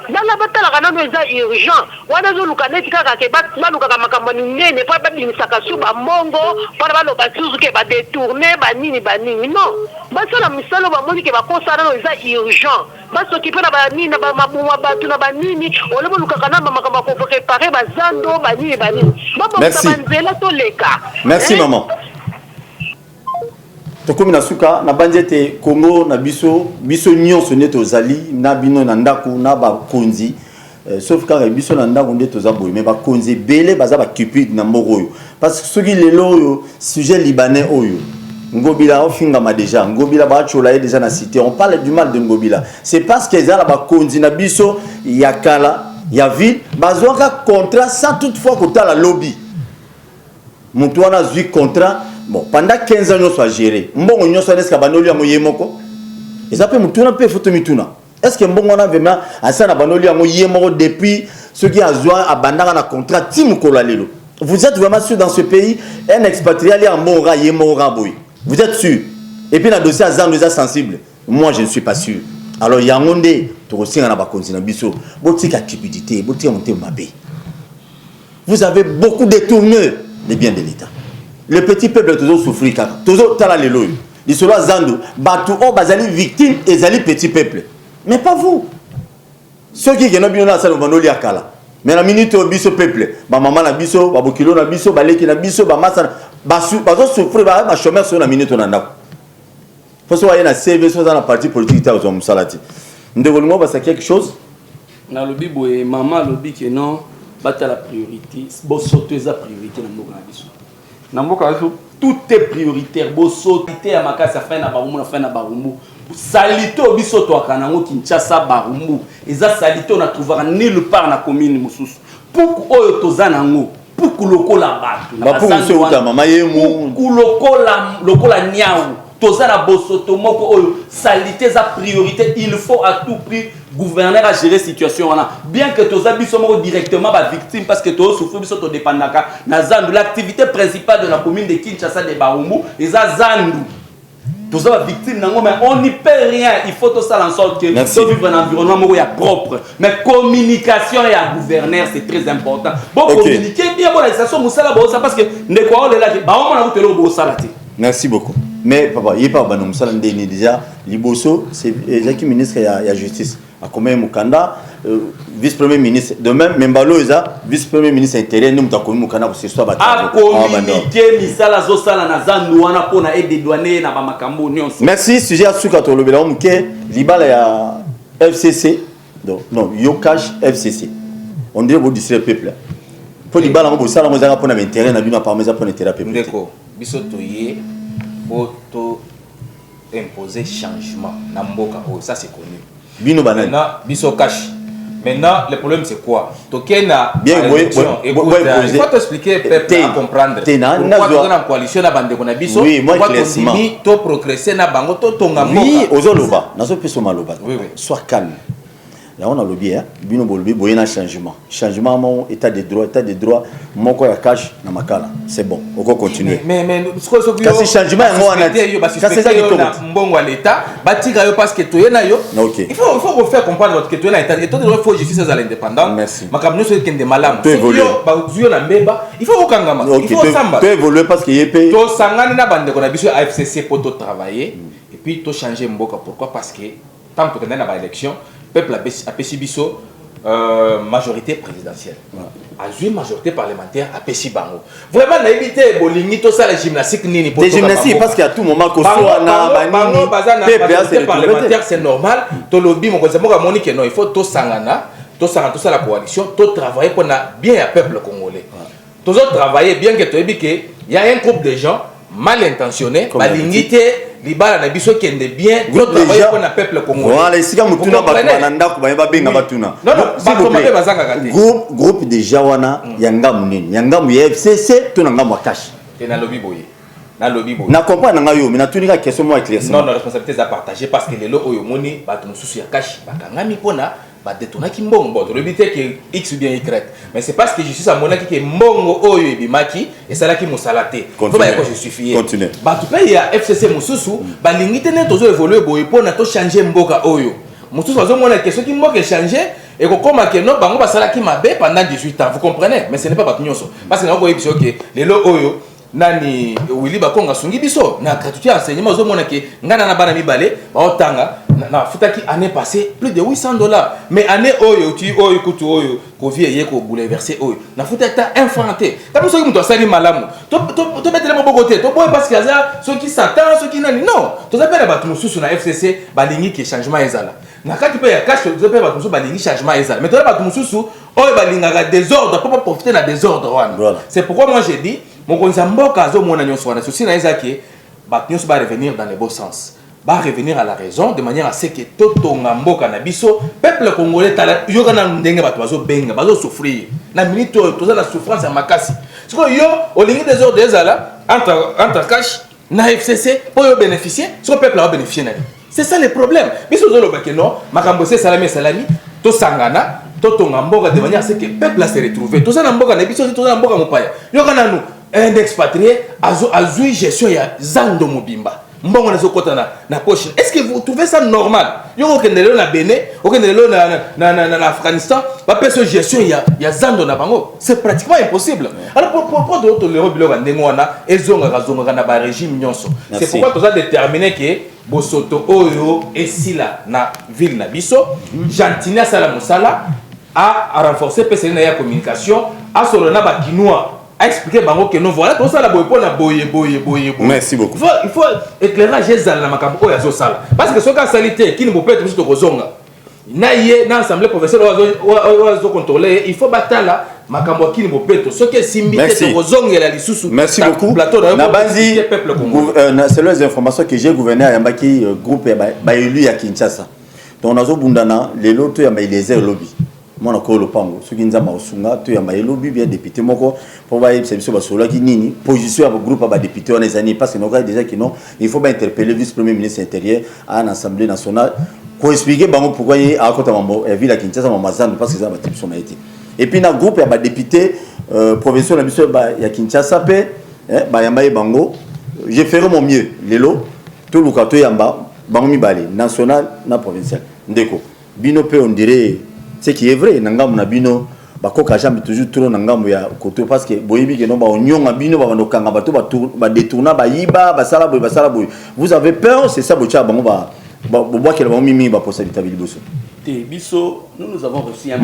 bana batalaka nano eza urgent wana zoluka neti kaka ke balukaka makambo nene po babimisaka su bamongo mpona baloba susu ke badetourne banini non basala misalo bamoni ke bakosa nano eza urgent basokipe na banini na bamabuma bato na banini ole bolukaka na makambo ya koprepare bazando banini merci banzela toleka merci maman tokomi na suka na banjete Congo na biso nyonso nde tozali na bino na ndako na bakonzi sauf kaka biso na ndako nde toza boye mais bakonzi ebele baza bacupide na moko oyo parce que soki lelo oyo sujet libanais oyo Ngobila ofingama déjà Ngobila bachola déjà na cité on parle du mal de Ngobila c'est parce que ezala bakonzi na biso ya kala ya ville bazwaka contrat sans toutefois kotala lobby mutu wana zwi contrat bon pendant 15 ans nous soit géré mbongo nyoso est-ce que banoli ya moyemoko eza pe mutuna pe photo mituna est-ce que mbongo na vraiment asana banoli ya moyemoko depuis ceux qui a joint abandaka na contrat tim kola lelo vous êtes vraiment sûr dans ce pays un expatrié ali en mora yemora boy vous êtes sûr et puis la dossier azan nous est sensible moi je ne suis pas sûr alors yangonde to kosinga na bakonzi na biso botika cupidité botika monter mabe vous avez beaucoup détourné les biens de l'État. Le petit peuple a toujours souffert. Toujours tala lelo. Ils sont là zando. Batou o bazali victime et zali petit peuple. Mais pas vous. Ceux qui viennent bien là ça nous li akala. Mais la minute au biso peuple, ba maman na biso, ba bokilo na biso, ba leki na biso, ba massa basu bazo souffrir ba chômeur sur la minute on anda. Faut soit na CV soit dans la partie politique ta au musalati. Ndegolmo ba ça quelque chose. Na lobi boye maman lobi que non. Bata la priorité, bon surtout la priorité dans mboka na biso. Na mboka biso tout est prioritaire. Bosalité à Makasi à fin na Barumbu na fin na Barumbu. Salito biso to akanango Kinshasa Barumbu. Eza salito na trouvera nulle part na commune mususu. Pour oyo tozanango. Pour kulokola batu. Ba pour so ta mama yemu. Kulokola nyau. Tozana bosoto moko oyo salité za priorité. Il faut à tout prix gouverneur à gérer situation wana. Bien que toza biso moko directement ba victime parce que to souffrir biso to dépendaka na zandu l'activité principale de la commune de Kinshasa de Barumbu eza zandu. Tous les victimes, mais on n'y peut rien. Il faut tout ça en sorte que nous vivons dans un environnement propre. Mais communication et à gouverneur, c'est très important. Bon, communiquer bien, bon, ça parce que ne quoi on est là, merci beaucoup. Mais papa, il n'y a pas de déjà. Liboso, c'est le ministre de la Justice. À combien Mukanda, vice-premier ministre. De même, Membalo vice-premier ministre intérieur, nous avons Mukanda pour ce soit battu. Merci, sujet à Souka Tolobela, Mouké, Libala ya FCC. Non, Yokash FCC. On dirait que vous dites le peuple. Pour Libala, on a un peu d'intérêt, on a un peu d'intérêt. D'accord. Bisotoye, auto imposer changement. Namboka, ça c'est connu. Maintenant, biso cash. Maintenant, le problème c'est quoi? Tokena bien il faut t'expliquer peuple à comprendre. Pourquoi tu es en coalition na bande kona biso? Oui, moi clairement. To progresser na bango to tonga mboka. Oui, ozoloba, nazo peso maloba. Sois calme. Là on a le bien, bino bolbi boyena changement. Changement mon état de droit, mon quoi ya cash na makala. C'est bon, on va continuer. Mais ce changement ça c'est ça qui tombe. Mbongo à l'état, batika yo parce que toyena yo. Il faut vous faire comprendre que toyena état et tout il faut justice à l'indépendant. Merci. Makamno so kende malam. Yo ba zuyo na mbeba, il faut okangama. Il faut samba. Tu évoluer parce que yepé. To sangana na bande kona biso AFCC pour to travailler et puis to changer mboka. Pourquoi? Parce que tant que on a ba élection peuple a Pessibiso majorité présidentielle. A joué majorité parlementaire à Pessibango. Vraiment, n'évitez Boligny, tout ça, la gymnastique, nini. Des gymnastiques, parce qu'il y a tout moment qu'on soit majorité parlementaire, c'est normal. Tout le lobby, mon conseil, non, il faut tout sangana, tout ça, la coalition, tout travailler pour bien le peuple congolais. Tout ça, travailler bien que tu aies dit qu'il y a un groupe de gens mal intentionnés, malinité. Libala na biso kende bien d'autres travailler pour le peuple congolais. Voilà, ici quand mutuna batwana ba benga batuna. Non, groupe de Jawana yanga munene. Yanga mu FCC to nanga mu cash. Et na lobby boye. Na lobby boye. Na comprendre nanga yo, mais na tunika question moi éclaircissement. Non, la responsabilité à partager parce que les lo oyo moni ba mususu ya cash bakanga mi pona ba détourner ki mbongo. To lobby te que X ou bien Y. Mais c'est parce que je suis à monaki que mbongo oyo ebimaki et ça là qui musalate. Faut pas que je suffit. Continue. Ba tu paye ya FCC mususu ba lingite ne tozo évoluer boye pona to changer mboka oyo. Mususu azo mona question ki mboka changer et ko koma que non bango ba sala ki mabe pendant 18 ans. Vous comprenez? Mais ce n'est pas batunyoso. Parce que na ko yebiso que les lo oyo nani Willy Bakonga sungi biso na gratuité enseignement zo mona ke ngana na bana mibale ba otanga na futaki année passée plus de $800 mais année oyo tu oyo kutu oyo ko vie ko bouleverser oyo na futata infanté comme ceux qui muto sali malamu to mettre le bon côté to boy parce que ça ceux qui s'attendent ceux qui nani non to zapela batu mususu na FCC balingi ke changement ezala na kati pe ya cash to zapela batu mususu balingi changement ezala mais to batu mususu oyo balingaka désordre pour pas profiter na désordre wana c'est pourquoi moi j'ai dit mon konzamboka zo mona nyonso wana souci na ezaki ba nyonso ba revenir dans le bon sens ba revenir à la raison de manière à ce que totonga mboka na biso peuple congolais tala yoka na ndenge bato bazo benga bazo souffrir na minute toza na souffrance ya makasi siko yo olingi des ordres ezala entre cash na FCC pour yo bénéficier siko peuple va bénéficier na c'est ça le problème biso zo lo bakeno makambo c'est salami to sangana totonga mboka de manière à ce que peuple se retrouver toza na mboka na biso toza na mboka mopaya yoka na nous un expatrié azui gestion ya zando mobimba mbongo nazo kota na poche. Est-ce que vous trouvez ça normal? Yo okendelo na Bénin, okendelo na Afghanistan, ba peso gestion ya zando na bango, c'est pratiquement impossible. Alors pourquoi d'autres le robilo ba ndengo wana ezonga na ba régime nyonso. C'est pourquoi toza déterminer que bosoto oyo esila na ville na biso, Jantinia sala musala a renforcer PCN na communication, a solo na ba kinois a expliqué bango que non voilà tout ça la boye pona boye. Merci beaucoup. Il faut éclairage ezala na makambo oyo azo sala parce que soka salité qui ne peut être juste kozonga naie na assemblée professionnelle ozo contrôler il faut batala makambo akini bopeto soki simbité kozongela lisusu. Merci beaucoup. Nabanzi c'est les informations que j'ai gouverné à Yambaki groupe ba élu ya Kinshasa. Donc nazo bundana lelo to ya les lobby. Mona ko lopango soki nzamba osunga to ya lobby bien député moko pour ba biso ba sola ki nini position ya groupe ba député on ezani parce que nous déjà que non il faut pas interpeller vice premier ministre intérieur à l'Assemblée nationale pour expliquer pourquoi il y a à côté de ville à Kinshasa parce que ça va être son été. Et puis dans le groupe il y a des députés provinciaux à Kinshasa bango je ferai mon mieux lelo tout le kato yamba bango mibale national na provincial ndeko bino pe on dirait ce qui est vrai nangam na bino bakoka jambe toujours trop nangam ya koto parce que boyebi ke no ba onyonga bino ba nokanga bato ba détourna ba yiba ba sala boy vous avez peur c'est ça bocha bango ba nous avons reçu un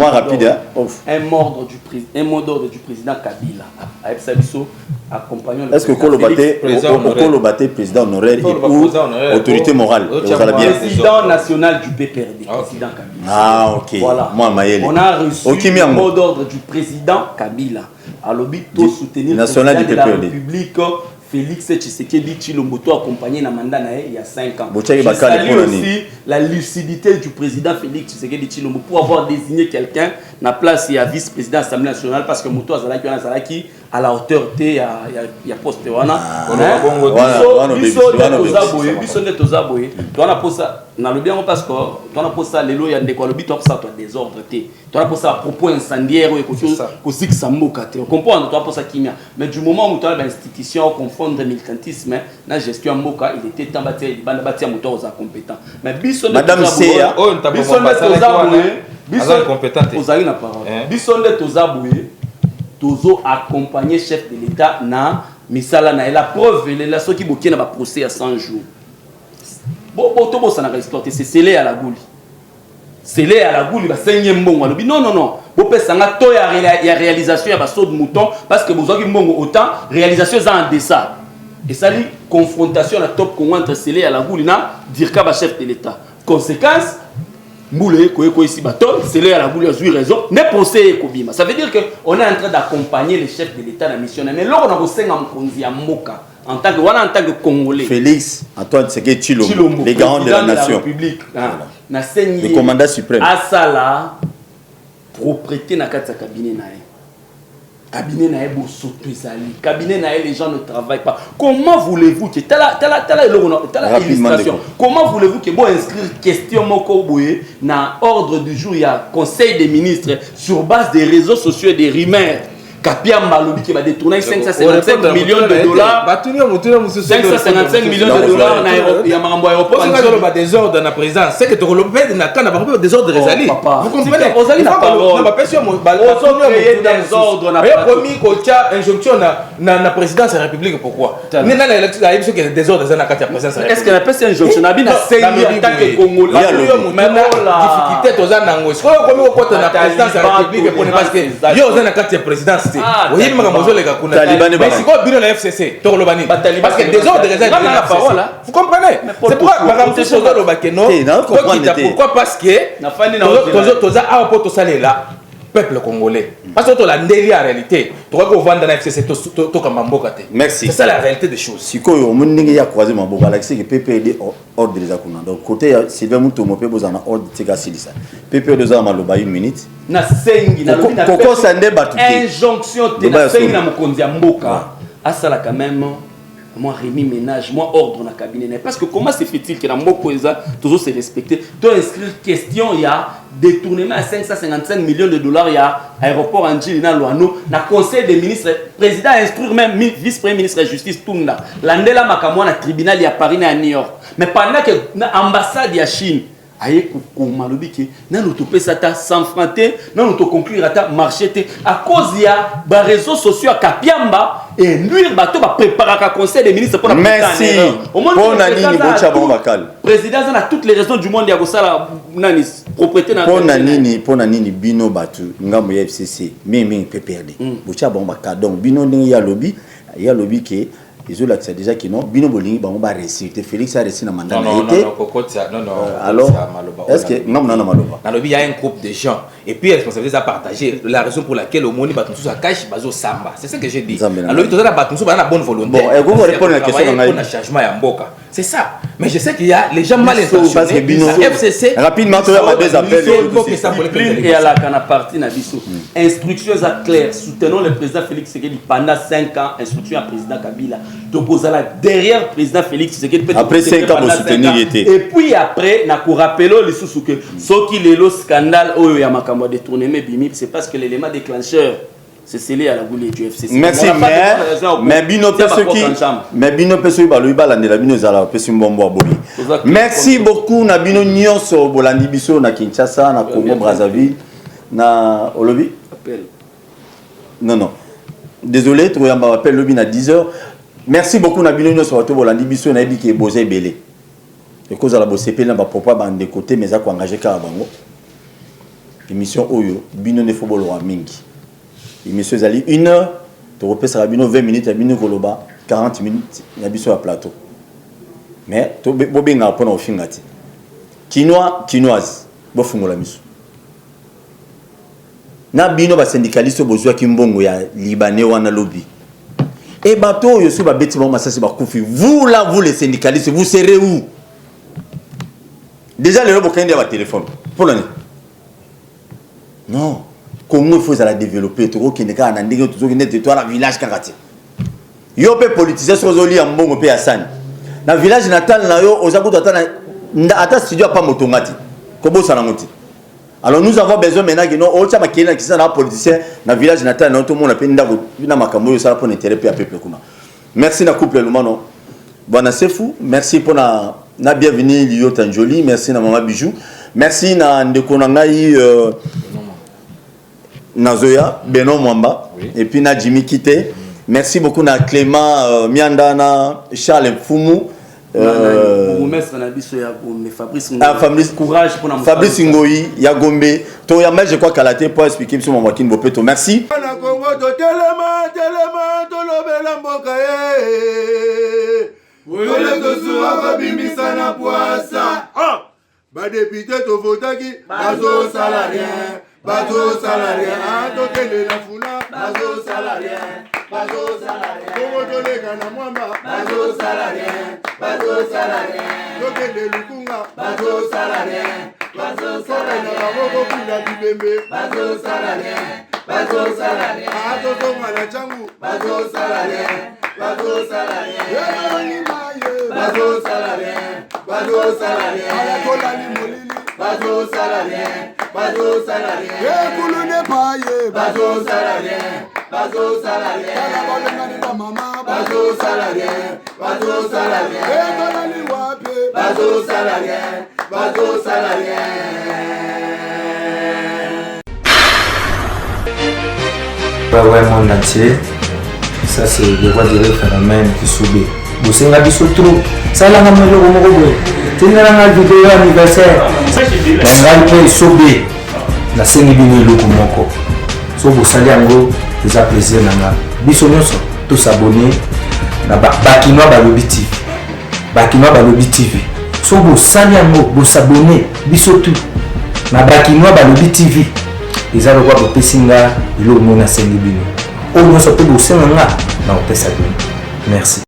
mot d'ordre du président Kabila. Est-ce que Kolo Baté, président honoraire ou autorité morale? Président national du PPRD, président Kabila. Ah, ok. Voilà. On a reçu un mot d'ordre du président Kabila. À l'objectif de soutenir le président de la République. Félix Tshisekedi Tshilombo accompagné na mandat il y a 5 ans. Je salue aussi la lucidité du président Félix Tshisekedi Tshilombo pour avoir désigné quelqu'un na place et à vice-président de l'Assemblée nationale parce que Moto Azalaki à la hauteur il y a poste wana. Na le bien parce que tu as posé lelo ya ndeko lobi tu as ça désordre té tu as posé à propos incendiaire ou quelque chose ko siksa mboka té on comprend tu as posé kimia mais du moment où tu as l'institution confondre militantisme na gestion mboka il était temps bâtir banda bâtir moteur aux compétents mais biso madame Seya biso compétent aux na parole biso tozaboué tozo accompagner chef de l'état na misala na la preuve la soki boki na ba procès à 100 jours. C'est scellé à la gouli. Scellé à la gouli, non, non, non. Vous pouvez savoir qu'il y a réalisation, il y a saut de mouton, parce que vous avez autant réalisation en dessin. Et ça dit confrontation à top qu'on entre scellé à la gouli, dire qu'à chef de l'État. Conséquence, Moulé, ici, scellé à la gouli, a eu raison, n'est procès Kobima. Ça veut dire qu'on est en train d'accompagner les chefs de l'État, la mission. Mais là, on a aussi un moka. En tant que Congolais. Félix Antoine Tshisekedi Tshilombo, les garants de la nation. Le commandant suprême. Asala, propriété na kati cabinet nae. Cabinet nae bosso pesali. Cabinet nae les gens ne travaillent pas. Comment voulez-vous que tala illustration. Comment voulez-vous que bon inscrire question moko boye na ordre du jour il y a conseil des ministres sur base des réseaux sociaux et des rumeurs. Kapiamba lobi qui va détourner 555 millions de dollars. 555 millions de dollars il y a un aéroport. Parce que des ordres dans la présidence, c'est que tu as des ordres réalisés. Vous comprenez? Vous avez la parole. Des ordres. Il y a promis qu'il y a une injonction dans la présidence de la République. Pourquoi? Il y a des ordres dans la présidence. Est-ce que la personne est injonction? Il y a une attaque congolaise. Maintenant, difficulté aux anangos. Est-ce que la présidence de la République parce que il y a une présidence. Oui, mais si la FCC, parce que des ordres vous comprenez? C'est pourquoi parce que là peuple congolais parce que la en réalité tu vas vendre dans la FCC merci c'est ça la réalité des choses si quoi on n'y a croisé ma boca là c'est que PPD ordre des akuna donc côté Sylvain Mutombo peut vous en ordre tega silisa PPD za maloba 1 minute na sengi na lobi na koko sande batuté injonction te na sengi na mokonzi ya mboka asala quand même moi remis ménage moi ordre na cabinet parce que comment se fait-il que na mboko eza toujours se respecter to inscrire question il y a détournement à 555 millions de dollars il y a aéroport Angelina Loano na conseil des ministres président instruire même vice-premier ministre de la justice Tunda landela makamwa na tribunal ya Paris na New York mais pendant que na ambassade ya Chine aye kokoma lobi ke nano topesa ta sans franté nano to conclure ata marché te à cause ya ba réseaux sociaux Kapiamba et nuire bato ba préparer un conseil des ministres pour la merci pour nani bocha bon bakal président a toutes les raisons du monde ya kosala nani propriété na pour nani bino batu ngambo ya FCC mimi PPRD bocha bon bakal donc bino ndenge ya lobby ke ils ont l'accès déjà qui non bino bolingi bango ba réciter Félix a réussi na mandat non alors est-ce que non maloba il y a un groupe de gens et puis responsabilité à partager la raison pour laquelle au monde batunsu ça cache bazo samba c'est ce que j'ai dit alors il toza batunsu ba na bonne volonté bon et vous répondre à la question on a changement ya mboka c'est ça mais je sais qu'il y a les gens mal intentionnés FCC rapidement tu as des appels et à la cana partie na biso instructions claires soutenons le président Félix Tshisekedi pendant 5 ans instruction à président Kabila topozala derrière président Félix Tshisekedi après 5 ans pour soutenir et puis après na ko rappelo les sous que ce qui le scandale oyo ya makambo détournement bimi c'est parce que l'élément déclencheur c'est scellé à la boule du FCC. Merci mais bino peso ba loiba landela bino zala pesi mbombo abobi. Merci beaucoup na bino nyonso bolandi biso na Kinshasa na Congo Brazzaville na Olobi appel. Non. Désolé, tu vas appel lobby à 10h. Merci beaucoup na bino nyonso bato bolandi biso na yebi ke boza ebele. Et cause à la bosse pe na ba papa ba de côté mais za ko engager ka bango. Émission oyo bino ne faut bolwa mingi. Émission zali 1 heure, tu repères ça bino 20 minutes, bino koloba 40 minutes, na biso à plateau. Mais to bobenga pona au fingati. Quinoise, bo fungola miso. Na bino ba syndicaliste bozwa kimbongo ya libanais wana lobby. Et bato yo so ba beti ba masasi ba kufi. Vous là vous les syndicalistes, vous serez où? Déjà les robots quand il y a téléphone. Pour l'année. Non. Comment il faut la développer tout qui n'est qu'à un endroit tout qui n'est pas un village caractère. Yo peut politiser sur zoli en bon pays à San. Dans village natal na yo aux abords attends studio pas motomati. Comment ça n'amoti? Alors nous avons besoin maintenant que non au tchama qui est un politicien dans village natal na tout le monde a peine d'avoir na makambo yo ça pour intérêt pe peuple kuma. Merci na couple le mano. Bona c'est fou. Merci pour na bienvenue Lio Tanjoli. Merci na maman Bijou. Merci na ndeko na ngai Nazoya, Beno Mwamba, et puis na Jimmy Kité. Merci beaucoup na Clément Miandana, Charles Mfumu. Fabrice Ngoyi, Yagombe. To Yamel, je crois qu'à la télé pour expliquer sur mon Wakin Bopeto. Merci. Ba député to votaki bazo salarien bazo salarien to tele na funa bazo salarien Komo to lega na mwamba bazo salarien to tele lukunga bazo salarien na boko kula bibembe bazo salarien ato tonga na changu bazo salarien Bazo salarié, Kulu ne paye, bazo salarié, mama, bazo salarié, Tonali wape, bazo salarié. Ouais, monde entier, ça c'est le roi des phénomènes qui subit. Vous savez, biso trop. Ça là, on le remet. Tu n'as pas de vidéo anniversaire. On va le subir. La scène est bien le comoko. So vous savez en des plaisir nanga. Biso nyonso tous s'abonner. Na Bakinois Balobi TV. Bakinois Balobi TV. So vous savez en vous s'abonner. Biso tout. Na Bakinois Balobi TV. Les gens voient que Pessinga, il est au monde à Saint-Libino. Au moins, ça peut vous servir. Non, Merci.